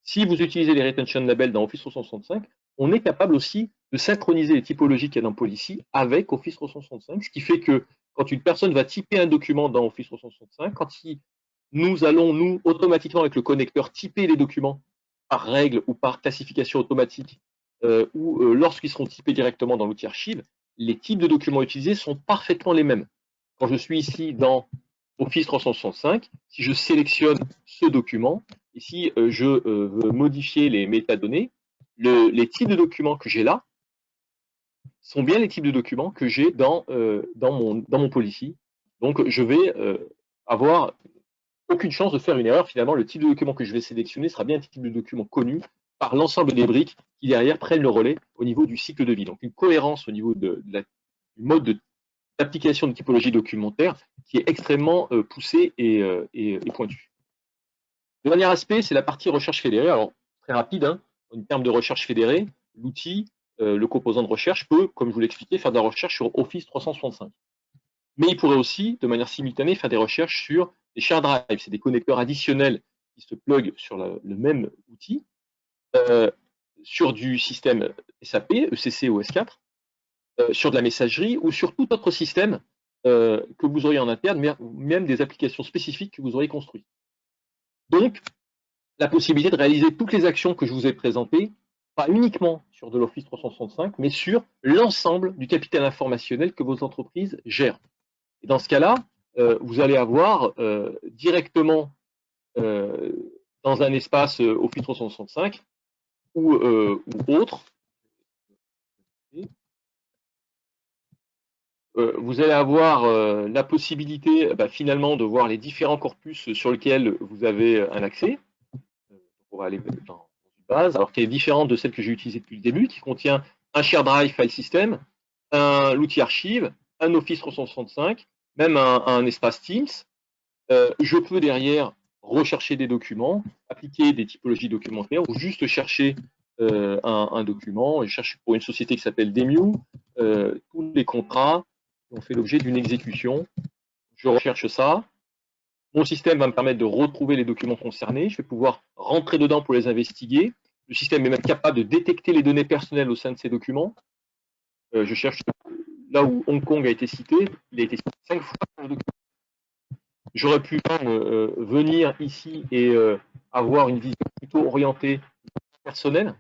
Si vous utilisez les retention labels dans Office 365, on est capable aussi de synchroniser les typologies qu'il y a dans Policy avec Office 365, ce qui fait que quand une personne va typer un document dans Office 365, quand il nous allons, nous, automatiquement, avec le connecteur, typer les documents par règle ou par classification automatique, ou lorsqu'ils seront typés directement dans l'outil archive, les types de documents utilisés sont parfaitement les mêmes. Quand je suis ici dans Office 365, si je sélectionne ce document, et si je veux modifier les métadonnées, les types de documents que j'ai là sont bien les types de documents que j'ai dans mon policy. Donc, je vais avoir aucune chance de faire une erreur. Finalement, le type de document que je vais sélectionner sera bien un type de document connu par l'ensemble des briques qui, derrière, prennent le relais au niveau du cycle de vie. Donc, une cohérence au niveau du mode d'application de typologie documentaire qui est extrêmement poussé et pointu. Le dernier aspect, c'est la partie recherche fédérée. Alors, très rapide, hein, en termes de recherche fédérée, l'outil, le composant de recherche peut, comme je vous l'expliquais, faire de la recherche sur Office 365. Mais il pourrait aussi, de manière simultanée, faire des recherches sur des share drives. C'est des connecteurs additionnels qui se pluguent sur le même outil, sur du système SAP, ECC ou S4, sur de la messagerie ou sur tout autre système que vous auriez en interne, même des applications spécifiques que vous auriez construites. Donc, la possibilité de réaliser toutes les actions que je vous ai présentées, pas uniquement sur de l'Office 365, mais sur l'ensemble du capital informationnel que vos entreprises gèrent. Et dans ce cas-là, vous allez avoir directement dans un espace Office 365 ou autre, vous allez avoir la possibilité finalement de voir les différents corpus sur lesquels vous avez un accès. On va aller dans une base, alors qui est différente de celle que j'ai utilisée depuis le début, qui contient un share drive file system, l'outil archive, un Office 365, même un espace Teams. Je peux derrière rechercher des documents, appliquer des typologies documentaires ou juste chercher un document. Je cherche pour une société qui s'appelle Demu, tous les contrats qui ont fait l'objet d'une exécution. Je recherche ça. Mon système va me permettre de retrouver les documents concernés. Je vais pouvoir rentrer dedans pour les investiguer. Le système est même capable de détecter les données personnelles au sein de ces documents. Je cherche là où Hong Kong a été cité. Il a été cité 5 fois dans le document. J'aurais pu venir ici et avoir une vision plutôt orientée personnelle.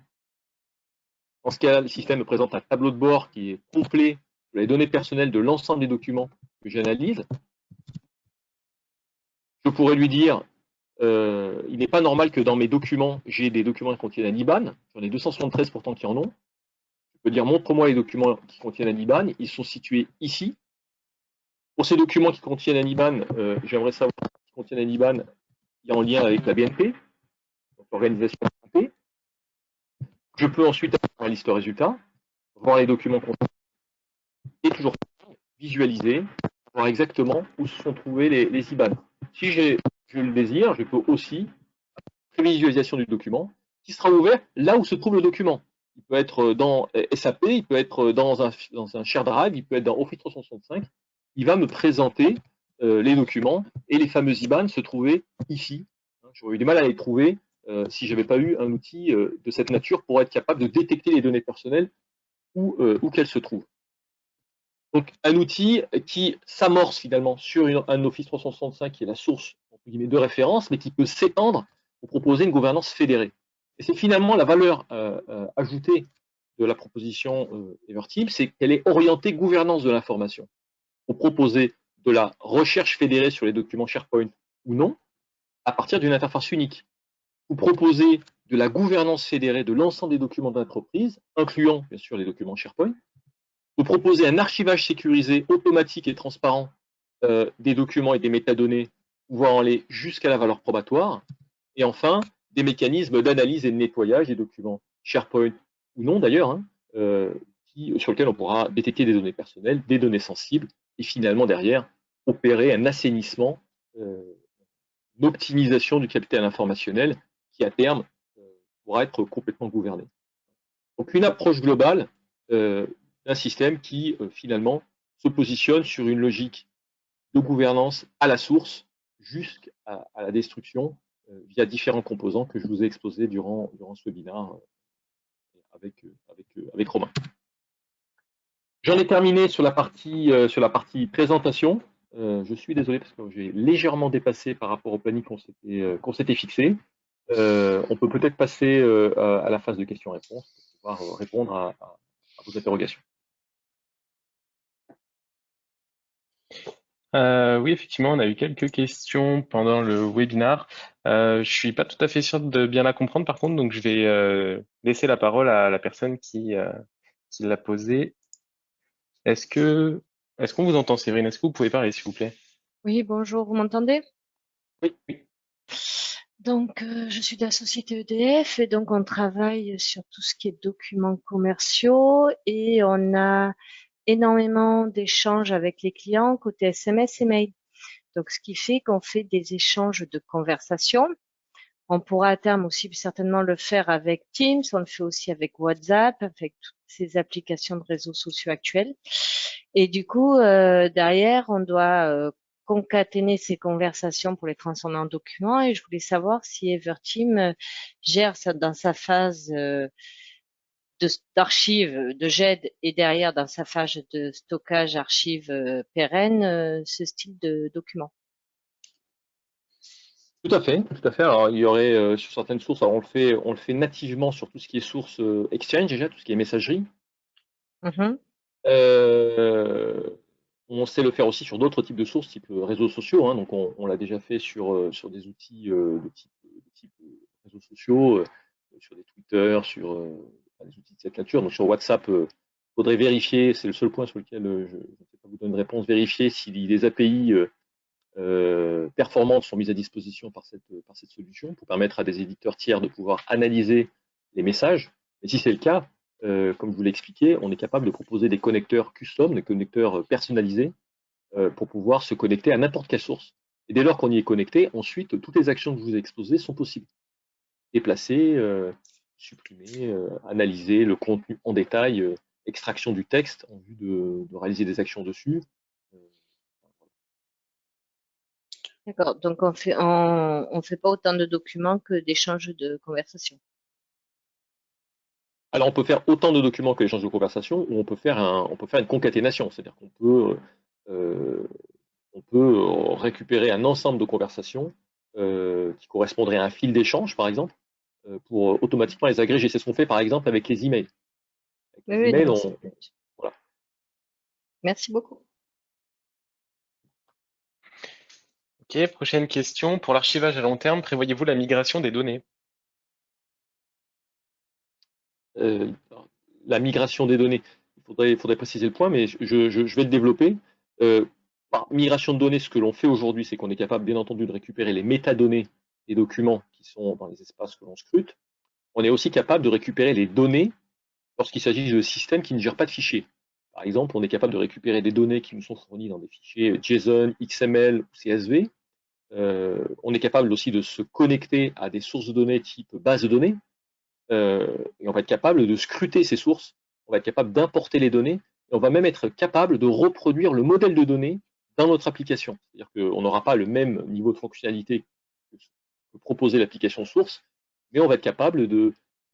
Dans ce cas, le système me présente un tableau de bord qui est complet sur les données personnelles de l'ensemble des documents que j'analyse. Je pourrais lui dire, il n'est pas normal que dans mes documents, j'ai des documents qui contiennent un IBAN. J'en ai 273 pourtant qui en ont. Je peux dire, montre-moi les documents qui contiennent un IBAN. Ils sont situés ici. Pour ces documents qui contiennent un IBAN, j'aimerais savoir qui contiennent un IBAN qui est en lien avec la BNP, l'organisation de la BNP. Je peux ensuite avoir la liste résultats, voir les documents concernés et toujours visualiser, voir exactement où se sont trouvés les IBAN. Si je le désire, je peux aussi prévisualisation du document qui sera ouvert là où se trouve le document. Il peut être dans SAP, il peut être dans un share drive, il peut être dans Office 365. Il va me présenter les documents et les fameux IBAN se trouver ici. J'aurais eu du mal à les trouver si je n'avais pas eu un outil de cette nature pour être capable de détecter les données personnelles où qu'elles se trouvent. Donc, un outil qui s'amorce finalement sur un Office 365 qui est la source entre guillemets, de référence, mais qui peut s'étendre pour proposer une gouvernance fédérée. Et c'est finalement la valeur ajoutée de la proposition Everteam, c'est qu'elle est orientée gouvernance de l'information. Pour proposer de la recherche fédérée sur les documents SharePoint ou non, à partir d'une interface unique. Vous proposez de la gouvernance fédérée de l'ensemble des documents d'entreprise, incluant bien sûr les documents SharePoint. Vous proposez un archivage sécurisé, automatique et transparent des documents et des métadonnées pouvant aller jusqu'à la valeur probatoire. Et enfin, des mécanismes d'analyse et de nettoyage des documents SharePoint ou non d'ailleurs, hein, sur lesquels on pourra détecter des données personnelles, des données sensibles, et finalement derrière, opérer un assainissement, une optimisation du capital informationnel qui à terme pourra être complètement gouverné. Donc une approche globale d'un système qui finalement se positionne sur une logique de gouvernance à la source jusqu'à la destruction via différents composants que je vous ai exposés durant ce webinaire avec Romain. J'en ai terminé sur la partie présentation. Je suis désolé parce que j'ai légèrement dépassé par rapport au planning qu'on s'était fixé. On peut peut-être passer à la phase de questions-réponses pour pouvoir répondre à vos interrogations. Oui, effectivement, on a eu quelques questions pendant le webinar. Je suis pas tout à fait sûr de bien la comprendre, par contre, donc je vais laisser la parole à la personne qui l'a posée. Est-ce qu'on vous entend, Séverine? Est-ce que vous pouvez parler, s'il vous plaît? Oui, bonjour, vous m'entendez? Oui, oui. Donc, je suis de la société EDF et donc on travaille sur tout ce qui est documents commerciaux et on a énormément d'échanges avec les clients côté SMS et mail. Donc, ce qui fait qu'on fait des échanges de conversations. On pourra à terme aussi certainement le faire avec Teams, on le fait aussi avec WhatsApp, avec toutes ces applications de réseaux sociaux actuels. Et du coup, derrière, on doit concaténer ces conversations pour les transformer en documents. Et je voulais savoir si Everteam gère ça dans sa phase d'archives, de GED et derrière dans sa phase de stockage archives pérennes, ce style de document. Tout à fait, tout à fait. Alors, il y aurait sur certaines sources, alors on le fait nativement sur tout ce qui est source Exchange déjà, tout ce qui est messagerie. Mhm. On sait le faire aussi sur d'autres types de sources, type réseaux sociaux, hein. Donc, on l'a déjà fait sur des outils de type réseaux sociaux, sur des Twitter, sur des outils de cette nature. Donc, sur WhatsApp, il faudrait vérifier, c'est le seul point sur lequel je ne sais pas vous donner une réponse, vérifier si les API performantes sont mises à disposition par cette solution pour permettre à des éditeurs tiers de pouvoir analyser les messages. Et si c'est le cas, comme je vous l'ai expliqué, on est capable de proposer des connecteurs custom, des connecteurs personnalisés pour pouvoir se connecter à n'importe quelle source. Et dès lors qu'on y est connecté, ensuite, toutes les actions que je vous ai exposées sont possibles. Déplacer, supprimer, analyser le contenu en détail, extraction du texte en vue de réaliser des actions dessus. D'accord. Donc on fait pas autant de documents que d'échanges de conversations. Alors, on peut faire autant de documents que l'échange de conversation, ou on peut faire une concaténation, c'est-à-dire euh, on peut récupérer un ensemble de conversations qui correspondraient à un fil d'échange, par exemple, pour automatiquement les agréger. C'est ce qu'on fait, par exemple, avec les emails. Avec Oui, les oui, non, emails, mais c'est le but. voilà. Merci beaucoup. Ok, prochaine question. Pour l'archivage à long terme, prévoyez-vous la migration des données? Euh, la migration des données, il faudrait préciser le point, mais je vais le développer. Par migration de données, ce que l'on fait aujourd'hui, c'est qu'on est capable, bien entendu, de récupérer les métadonnées des documents qui sont dans les espaces que l'on scrute. On est aussi capable de récupérer les données lorsqu'il s'agit de systèmes qui ne gèrent pas de fichiers. Par exemple, on est capable de récupérer des données qui nous sont fournies dans des fichiers JSON, XML ou CSV. On est capable aussi de se connecter à des sources de données type base de données. Et on va être capable de scruter ces sources. On va être capable d'importer les données. Et on va même être capable de reproduire le modèle de données dans notre application. C'est-à-dire qu'on n'aura pas le même niveau de fonctionnalité que proposer l'application source, mais on va être capable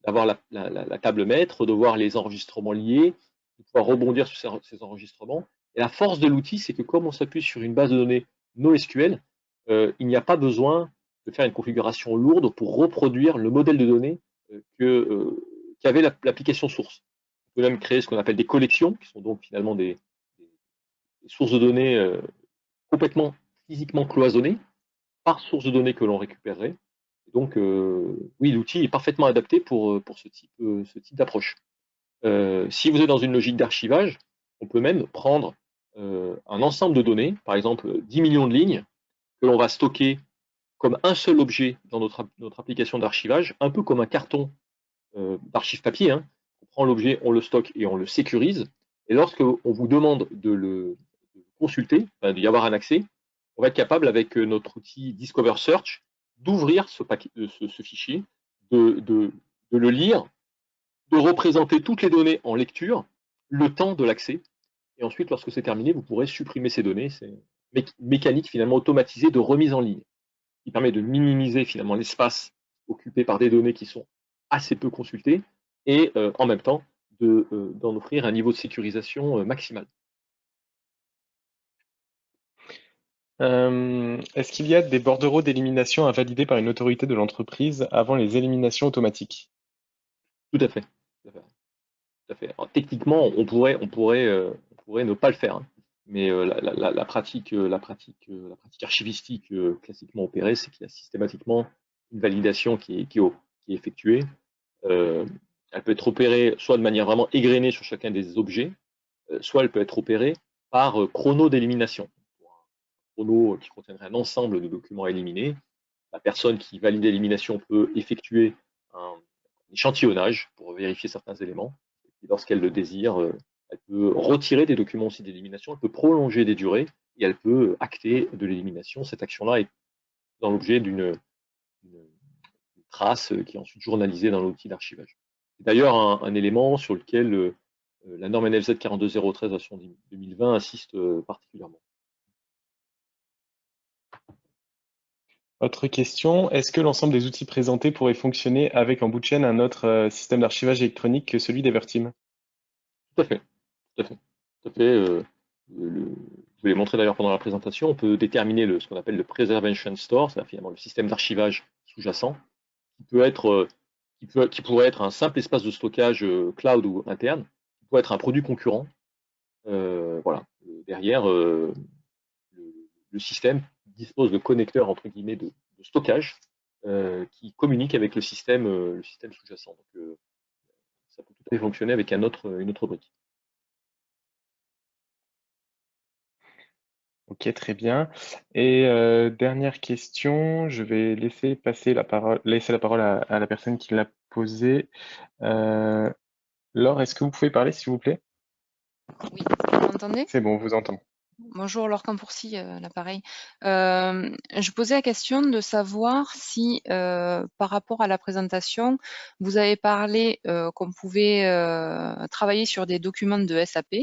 d'avoir la table maître, de voir les enregistrements liés, de pouvoir rebondir sur ces enregistrements. Et la force de l'outil, c'est que comme on s'appuie sur une base de données NoSQL, il n'y a pas besoin de faire une configuration lourde pour reproduire le modèle de données qu'avait l'application source. On peut même créer ce qu'on appelle des collections, qui sont donc finalement des sources de données complètement physiquement cloisonnées par source de données que l'on récupérerait. Donc, oui, l'outil est parfaitement adapté pour ce type d'approche. Si vous êtes dans une logique d'archivage, on peut même prendre un ensemble de données, par exemple 10 millions de lignes, que l'on va stocker comme un seul objet dans notre application d'archivage, un peu comme un carton d'archives papier, hein. On prend l'objet, on le stocke et on le sécurise. Et lorsque on vous demande de le consulter, enfin, d'y avoir un accès, on va être capable, avec notre outil Discover Search, d'ouvrir ce fichier, de le lire, de représenter toutes les données en lecture, le temps de l'accès. Et ensuite, lorsque c'est terminé, vous pourrez supprimer ces données. C'est une mécanique finalement automatisée de remise en ligne qui permet de minimiser finalement l'espace occupé par des données qui sont assez peu consultées et en même temps d'en offrir un niveau de sécurisation maximal. Est-ce qu'il y a des bordereaux d'élimination à valider par une autorité de l'entreprise avant les éliminations automatiques? Tout à fait. Tout à fait. Tout à fait. Alors, techniquement, on pourrait ne pas le faire, hein. Mais la pratique archivistique classiquement opérée, c'est qu'il y a systématiquement une validation qui est effectuée. Euh, Elle peut être opérée soit de manière vraiment égrenée sur chacun des objets, soit elle peut être opérée par chrono d'élimination. Un chrono qui contiendrait un ensemble de documents éliminés. La personne qui valide l'élimination peut effectuer un échantillonnage pour vérifier certains éléments. Et lorsqu'elle le désire, elle peut retirer des documents aussi d'élimination, elle peut prolonger des durées et elle peut acter de l'élimination. Cette action-là est dans l'objet d'une trace qui est ensuite journalisée dans l'outil d'archivage. C'est d'ailleurs un élément sur lequel la norme NFZ 42013 version 2020 insiste particulièrement. Autre question, est-ce que l'ensemble des outils présentés pourraient fonctionner avec en bout de chaîne un autre système d'archivage électronique que celui d'Everteam? Tout à fait, tout à fait, tout à fait. Je l'ai montré d'ailleurs pendant la présentation, on peut déterminer ce qu'on appelle le preservation store, c'est finalement le système d'archivage sous-jacent, qui peut être, qui pourrait être un simple espace de stockage cloud ou interne, qui pourrait être un produit concurrent. Voilà. Derrière, le système dispose de connecteurs entre guillemets de stockage qui communiquent avec le système sous-jacent. Donc, ça peut tout à fait fonctionner avec une autre brique. Ok, très bien. Et dernière question, je vais laisser la parole à la personne qui l'a posée. Laure, est-ce que vous pouvez parler, s'il vous plaît? Oui, vous m'entendez? C'est bon, on vous entend. Bonjour, Laure Campourcy, l'appareil. Je posais la question de savoir si, par rapport à la présentation, vous avez parlé qu'on pouvait travailler sur des documents de SAP.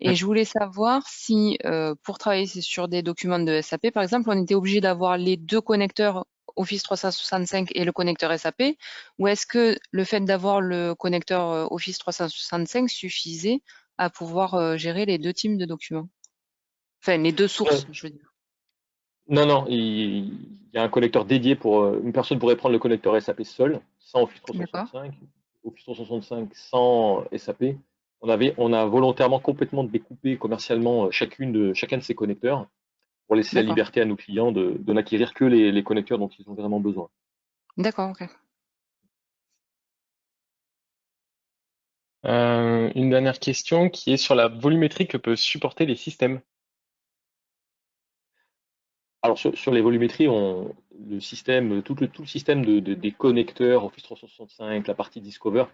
Et je voulais savoir si, pour travailler sur des documents de SAP, par exemple, on était obligé d'avoir les deux connecteurs Office 365 et le connecteur SAP, ou est-ce que le fait d'avoir le connecteur Office 365 suffisait à pouvoir gérer les deux types de documents? Enfin, les deux sources, je veux dire. Non, non, il y a un connecteur dédié pour. Une personne pourrait prendre le connecteur SAP seul, sans Office D'accord, 365, Office 365 sans SAP. On a volontairement complètement découpé commercialement chacun de ces connecteurs pour laisser la d'accord, liberté à nos clients de n'acquérir que les connecteurs dont ils ont vraiment besoin. d'accord, ok. Une dernière question qui est sur la volumétrie que peuvent supporter les systèmes. Alors sur les volumétries, le système, tout le système des connecteurs Office 365, la partie Discover,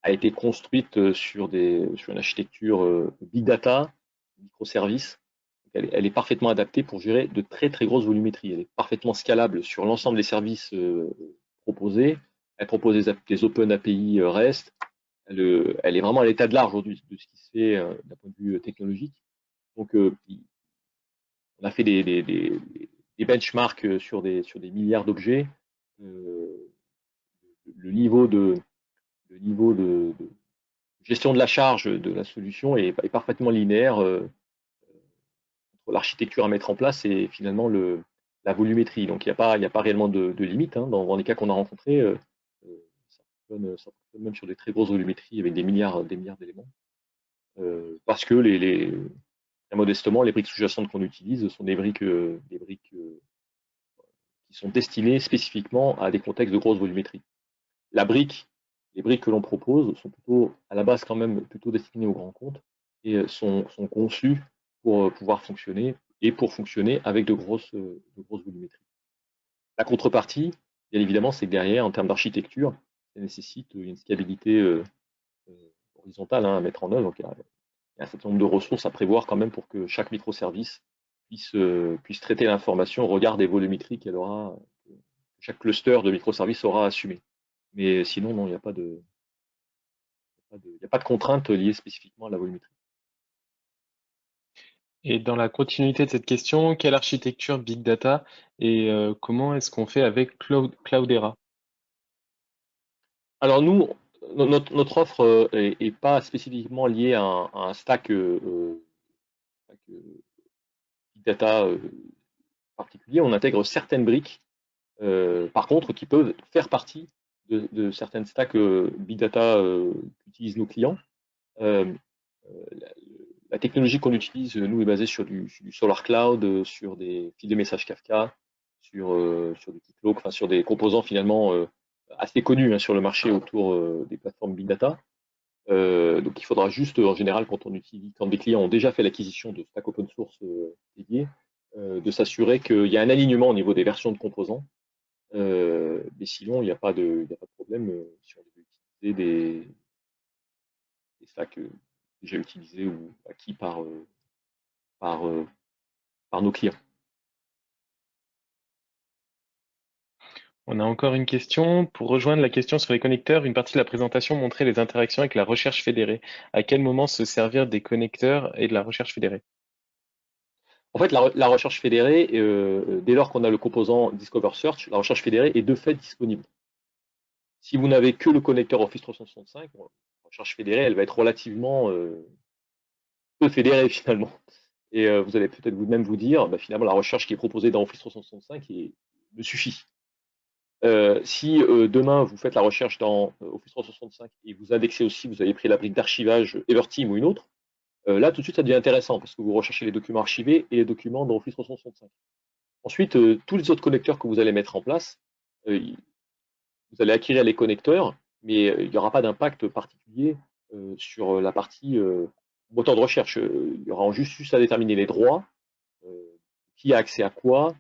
a été construite sur une architecture Big Data, microservices. Elle est parfaitement adaptée pour gérer de très très grosses volumétries. Elle est parfaitement scalable sur l'ensemble des services proposés. Elle propose des Open API REST. Elle est vraiment à l'état de l'art aujourd'hui de ce qui se fait d'un point de vue technologique. Donc, on a fait des benchmarks sur des milliards d'objets. Euh, le niveau de gestion de la charge de la solution est parfaitement linéaire entre l'architecture à mettre en place et finalement la volumétrie. Donc il n'y a pas réellement de limite, hein. Dans les cas qu'on a rencontrés, ça fonctionne même sur des très grosses volumétries avec des milliards d'éléments. Parce que très modestement, les briques sous-jacentes qu'on utilise sont des briques qui sont destinées spécifiquement à des contextes de grosse volumétrie. La brique, les briques que l'on propose sont plutôt, à la base, quand même plutôt destinées aux grands comptes et sont conçues pour pouvoir fonctionner et pour fonctionner avec de grosses volumétries. La contrepartie, bien évidemment, c'est que derrière, en termes d'architecture, ça nécessite une scalabilité horizontale, hein, à mettre en œuvre. Donc, il y a un certain nombre de ressources à prévoir quand même pour que chaque microservice puisse traiter l'information au regard des volumétries chaque cluster de microservices aura assumé. Mais sinon, non, il n'y a pas de contrainte liée spécifiquement à la volumétrie. Et dans la continuité de cette question, quelle architecture Big Data et comment est-ce qu'on fait avec Cloudera? Alors nous, notre offre est pas spécifiquement liée à un stack Big Data particulier, on intègre certaines briques, par contre, qui peuvent faire partie de certaines stacks Big Data qu'utilisent nos clients. La technologie qu'on utilise, nous, est basée sur du Solar Cloud, sur des fils de messages Kafka, sur du Keycloak, enfin sur des composants finalement assez connus sur le marché autour des plateformes Big Data. Donc il faudra juste, en général, quand des clients ont déjà fait l'acquisition de stack open source dédiés, de s'assurer qu'il y a un alignement au niveau des versions de composants. Mais sinon, il n'y a pas de problème si on veut utiliser des stacks déjà utilisés ou acquis par nos clients. On a encore une question. Pour rejoindre la question sur les connecteurs, une partie de la présentation montrait les interactions avec la recherche fédérée. À quel moment se servir des connecteurs et de la recherche fédérée? En fait, la recherche fédérée, dès lors qu'on a le composant Discover Search, la recherche fédérée est de fait disponible. Si vous n'avez que le connecteur Office 365, la recherche fédérée, elle va être relativement peu fédérée finalement. Et vous allez peut-être vous-même vous dire, finalement, la recherche qui est proposée dans Office 365 me suffit. Si demain vous faites la recherche dans Office 365 et vous indexez aussi, vous avez pris la brique d'archivage Everteam ou une autre, là tout de suite ça devient intéressant parce que vous recherchez les documents archivés et les documents dans Office 365. Ensuite, tous les autres connecteurs que vous allez mettre en place, vous allez acquérir les connecteurs, mais il n'y aura pas d'impact particulier sur la partie moteur de recherche. Il y aura juste à déterminer les droits, qui a accès à quoi,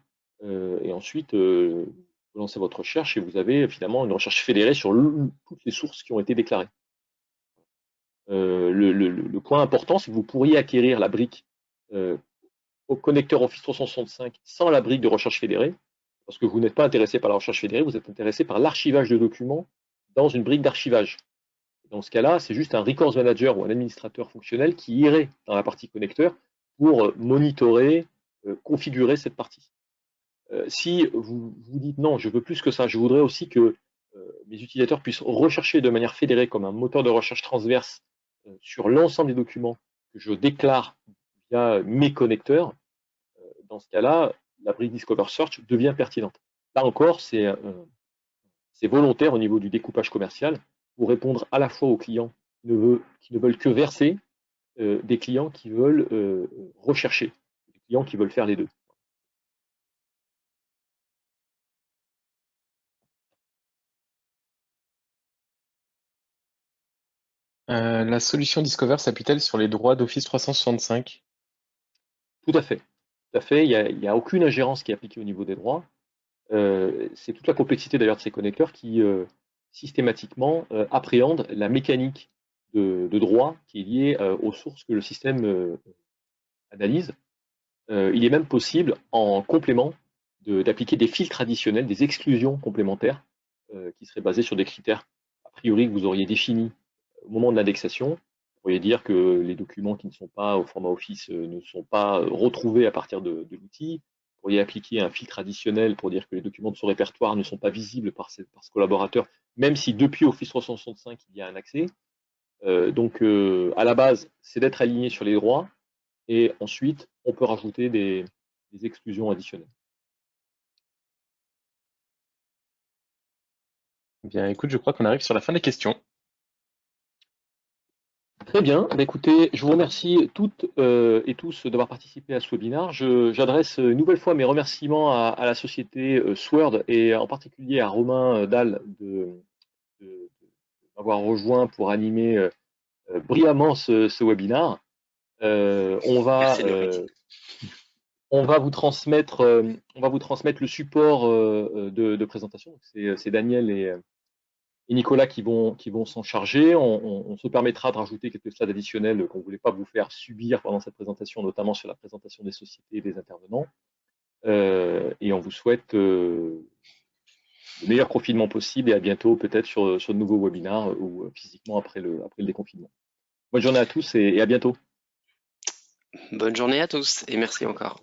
et ensuite vous lancez votre recherche et vous avez finalement une recherche fédérée sur toutes les sources qui ont été déclarées. Le point important, c'est que vous pourriez acquérir la brique au connecteur Office 365 sans la brique de recherche fédérée, parce que vous n'êtes pas intéressé par la recherche fédérée, vous êtes intéressé par l'archivage de documents dans une brique d'archivage. Dans ce cas-là, c'est juste un records manager ou un administrateur fonctionnel qui irait dans la partie connecteur pour monitorer, configurer cette partie. Si vous vous dites non, je veux plus que ça, je voudrais aussi que mes utilisateurs puissent rechercher de manière fédérée comme un moteur de recherche transverse sur l'ensemble des documents que je déclare via mes connecteurs, dans ce cas-là, la brique Discover Search devient pertinente. Là encore, c'est volontaire au niveau du découpage commercial pour répondre à la fois aux clients qui ne veulent que verser, des clients qui veulent rechercher, des clients qui veulent faire les deux. La solution Discover s'appuie-t-elle sur les droits d'Office 365? Tout à fait. Tout à fait. Il n'y a aucune ingérence qui est appliquée au niveau des droits. C'est toute la complexité d'ailleurs de ces connecteurs qui systématiquement appréhendent la mécanique de droit qui est liée aux sources que le système analyse. Il est même possible, en complément, d'appliquer des filtres additionnels, des exclusions complémentaires qui seraient basées sur des critères a priori que vous auriez définis au moment de l'indexation. Vous pourriez dire que les documents qui ne sont pas au format Office ne sont pas retrouvés à partir de l'outil. Vous pourriez appliquer un filtre additionnel pour dire que les documents de ce répertoire ne sont pas visibles par ce collaborateur, même si depuis Office 365 il y a un accès. Donc à la base, c'est d'être aligné sur les droits, et ensuite on peut rajouter des exclusions additionnelles. Bien, écoute, je crois qu'on arrive sur la fin des questions. Très bien. Écoutez, je vous remercie toutes et tous d'avoir participé à ce webinaire. J'adresse une nouvelle fois mes remerciements à la société Sword et en particulier à Romain Dalle de m'avoir rejoint pour animer brillamment ce webinaire. On va vous transmettre le support de présentation. C'est Daniel et Nicolas qui vont s'en charger. On se permettra de rajouter quelques slides additionnels qu'on ne voulait pas vous faire subir pendant cette présentation, notamment sur la présentation des sociétés et des intervenants. Et on vous souhaite le meilleur confinement possible et à bientôt peut-être sur de nouveaux webinaires ou physiquement après le déconfinement. Bonne journée à tous et à bientôt. Bonne journée à tous et merci encore.